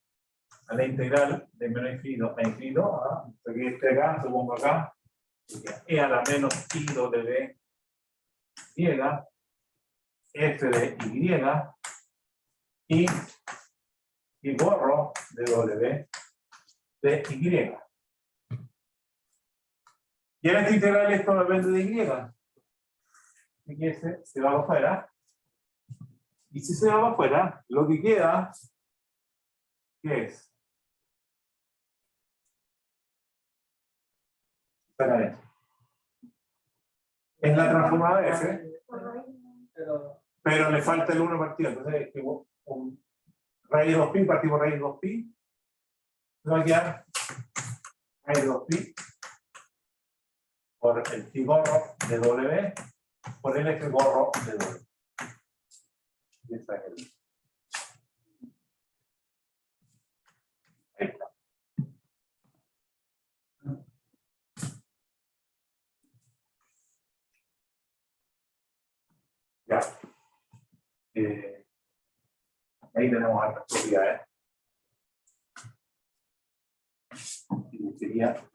a la integral de menos infinito a infinito. Aquí este acá, lo pongo acá. E a la menos I W y, F de Y, y borro de W de Y. Y en esta integral esto depende de Y. Y que se va para afuera. Y si se va para afuera, lo que queda, ¿qué es? Espera ahí. Es la transformada de F, pero le falta el 1 partido. Entonces, raíz de 2pi, partimos raíz de 2pi. Va a quedar raíz de 2pi por el pi gorro de W por el F gorro de W. Y esta es el. Ahí está. Ya. Ahí tenemos altas propiedades. Y sería.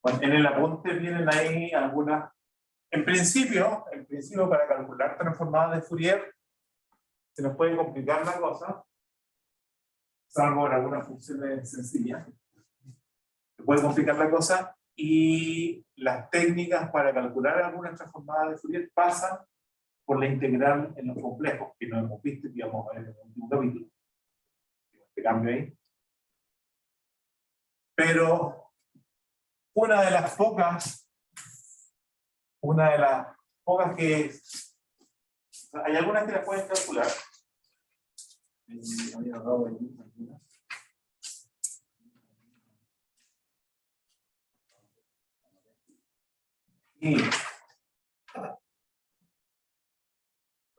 Bueno, en el apunte vienen ahí algunas. En principio, para calcular transformadas de Fourier, se nos puede complicar la cosa, salvo en algunas funciones sencillas. Se puede complicar la cosa y las técnicas para calcular algunas transformadas de Fourier pasan por la integral en los complejos, que no hemos visto y vamos a ver en el último capítulo. Este cambio ahí. Pero una de las pocas que hay algunas que las pueden calcular. Y,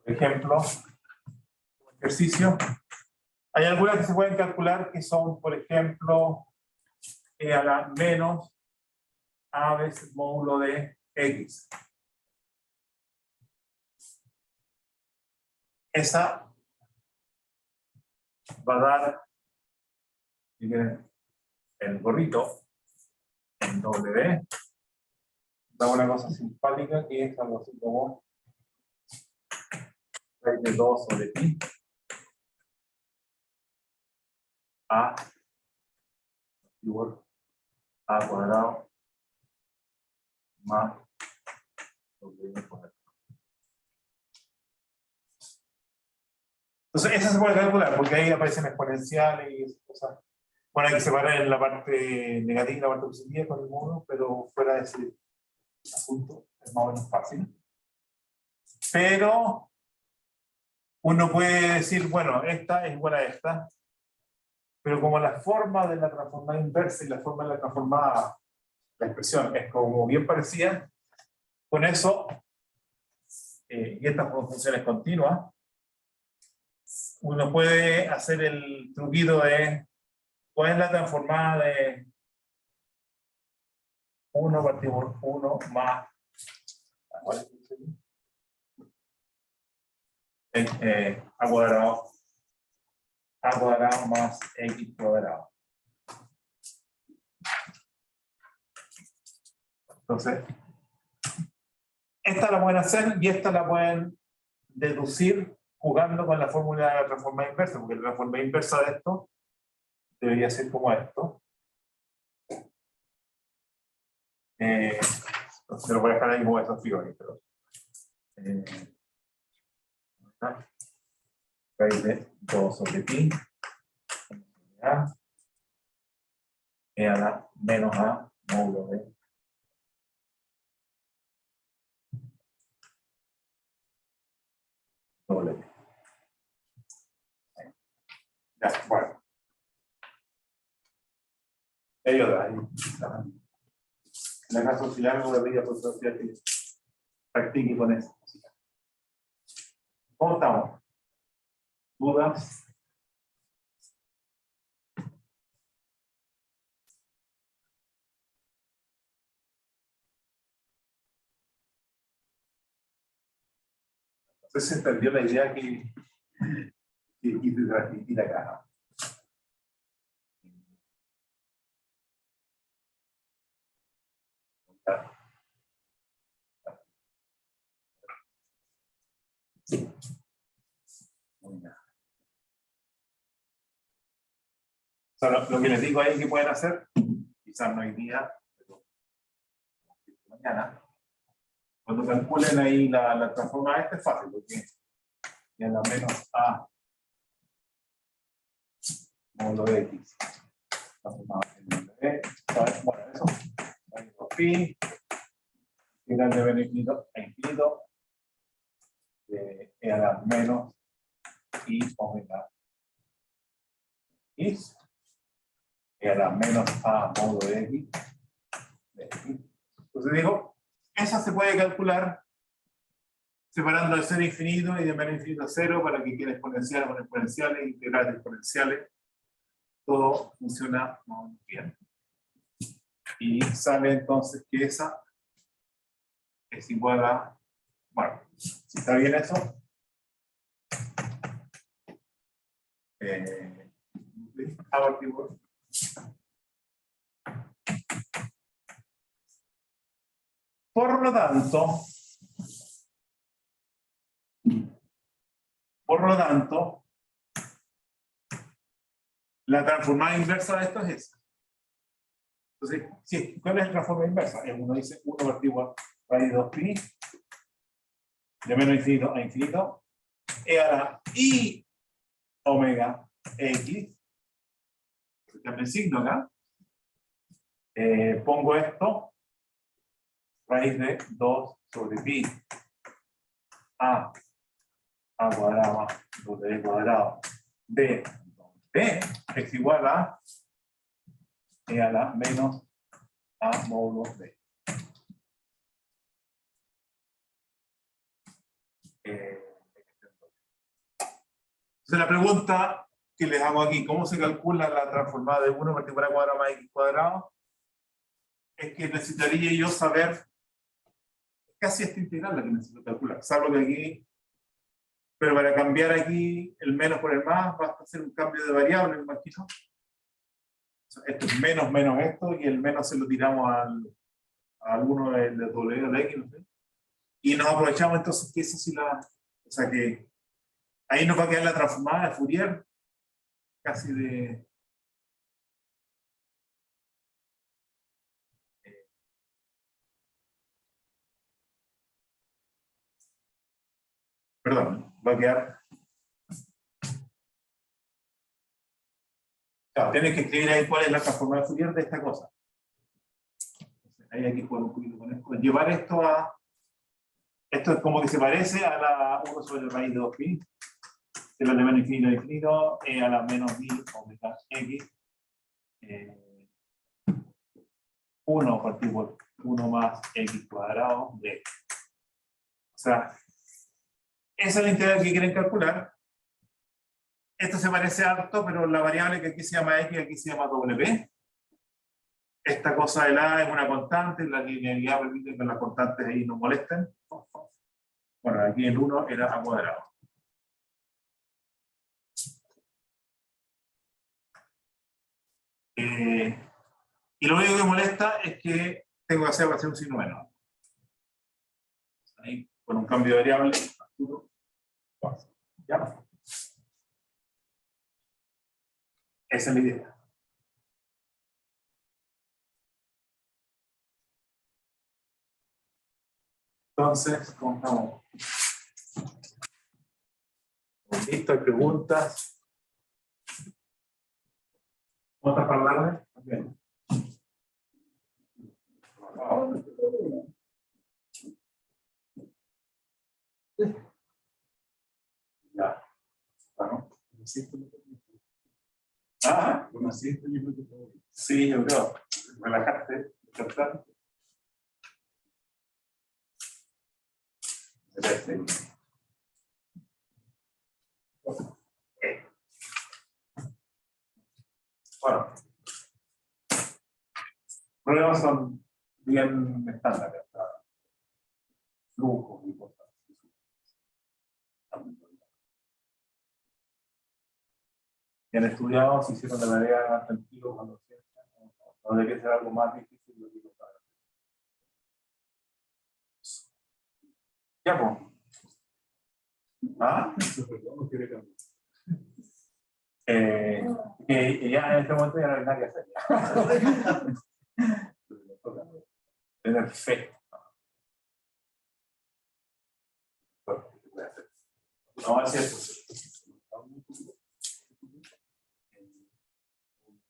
por ejemplo, ejercicio, hay algunas que se pueden calcular que son, por ejemplo, a la menos a veces módulo de x. Esa va a dar, miren, el gorrito en W. Da una cosa simpática que es algo así como raíz de 2 sobre pi a igual a cuadrado más W cuadrado. Entonces, esa se puede calcular porque ahí aparecen exponenciales y esas cosas. Bueno, hay que separar en la parte negativa y la parte positiva con el módulo, pero fuera de ese asunto es más o menos fácil. Pero uno puede decir, bueno, esta es igual a esta, pero como la forma de la transformada inversa y la forma de la transformada, la expresión es como bien parecida, con eso, y estas son funciones continuas, uno puede hacer el truquito de cuál es la transformada de 1 partido por 1 más a cuadrado más x cuadrado. Entonces, esta la pueden hacer y esta la pueden deducir jugando con la fórmula de la transformada inversa, porque la transformada inversa de esto debería ser como esto. Entonces lo voy a dejar ahí como desafío ahí, pero raíz de 2 sobre pi e a la menos a módulo de W. Ya, bueno. Ellos ahí. En el caso si algo de vida, pues que practique con eso. ¿Cómo estamos? ¿Dudas? No sé si entendió la idea que quise transmitir acá. Muy bien. O sea, lo que les digo ahí que pueden hacer, quizás no hoy día, pero mañana, cuando calculen ahí la transformada, este es fácil, porque ya la menos a módulo de x. Transformada en módulo de, bueno, eso, pi, final de menos infinito a infinito, a la menos y omega x, a la menos a módulo de x. Entonces digo, esa se puede calcular separando de 0 infinito y de menos infinito a 0 para que quede exponencial con exponenciales, integrales exponenciales. Todo funciona muy bien. Y sale entonces que esa es igual a, bueno, si está bien eso, por lo tanto, la transformada inversa de esto es esa. Entonces, sí, ¿cuál es la transformada inversa? Uno dice 1 partido raíz de 2pi, de menos infinito a infinito, e a la i omega x, cambia el signo acá, pongo esto, raíz de 2 sobre pi, a cuadrado más 2b cuadrado, b es igual a e a la menos a módulo b. Entonces la pregunta que les hago aquí, ¿cómo se calcula la transformada de 1 particular cuadrado más x cuadrado? Es que necesitaría yo saber casi esta integral la que necesito calcular, salvo que aquí, pero para cambiar aquí el menos por el más, basta hacer un cambio de variable, me imagino. Esto es menos menos esto, y el menos se lo tiramos a alguno de W o de X, no sé. Y nos aprovechamos entonces que eso sí la, o sea que ahí nos va a quedar la transformada de Fourier, casi de... Perdón, va a quedar... Claro, tienes que escribir ahí cuál es la transformada de Fourier de esta cosa. Entonces, ahí hay que jugar un poquito con esto. Llevar esto a... Esto es como que se parece a la 1 sobre raíz de 2pi, que es la de menos infinito a infinito, a la menos bi omega x. 1 partido por 1 más x cuadrado de... O sea, esa es la integral que quieren calcular. Esto se parece harto, pero la variable que aquí se llama x, aquí se llama w. Esta cosa de la es una constante, la linealidad permite que las constantes ahí no molesten. Bueno, aquí el 1 era a cuadrado. Y lo único que molesta es que tengo que hacer un signo menos. Ahí, con un cambio de variable, ¿ya? Esa es la idea. Entonces, ¿cómo estamos? ¿Listo? ¿Hay preguntas? ¿Otras palabras? Bien. Ya. Bueno. Ah, sí, yo creo. Relajarte, descansar. Bueno. Pruebas son bien estándares. Flujos y cosas. Si han estudiado, si hicieron de manera tranquila cuando ciencia, no debería ser algo más difícil de lo que saben. Ya, pues. ¿Ah? Que ya en este momento ya no hay nada que hacer. Tener fe. No, es cierto.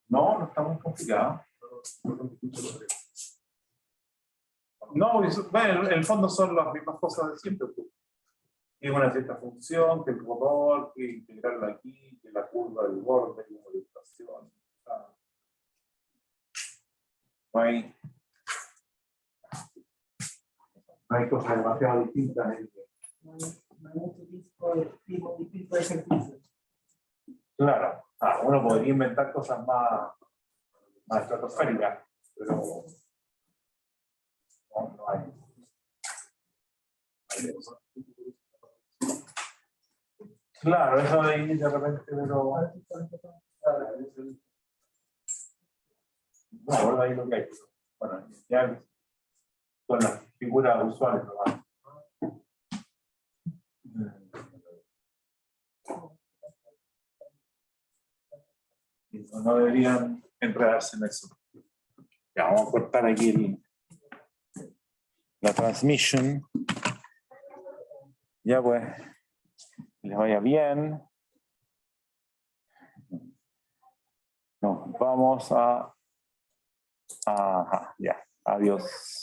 No está muy complicado. No, bueno, en el fondo son las mismas cosas de siempre. Tiene una cierta función, que el rotor, que integrarlo aquí, que la curva del borde, la orientación. No hay cosas demasiado distintas. No hay mucho tipo de ejercicio. Claro, uno podría inventar cosas más estratosféricas, pero no hay. Claro, eso de ahí de repente, pero no, ahora ahí lo que hay. Bueno, ya con las figuras usuales, ¿no? No deberían enredarse en eso. Ya, vamos a cortar aquí la transmisión. Ya pues, les vaya bien. Nos vamos a... Ajá, ya, adiós.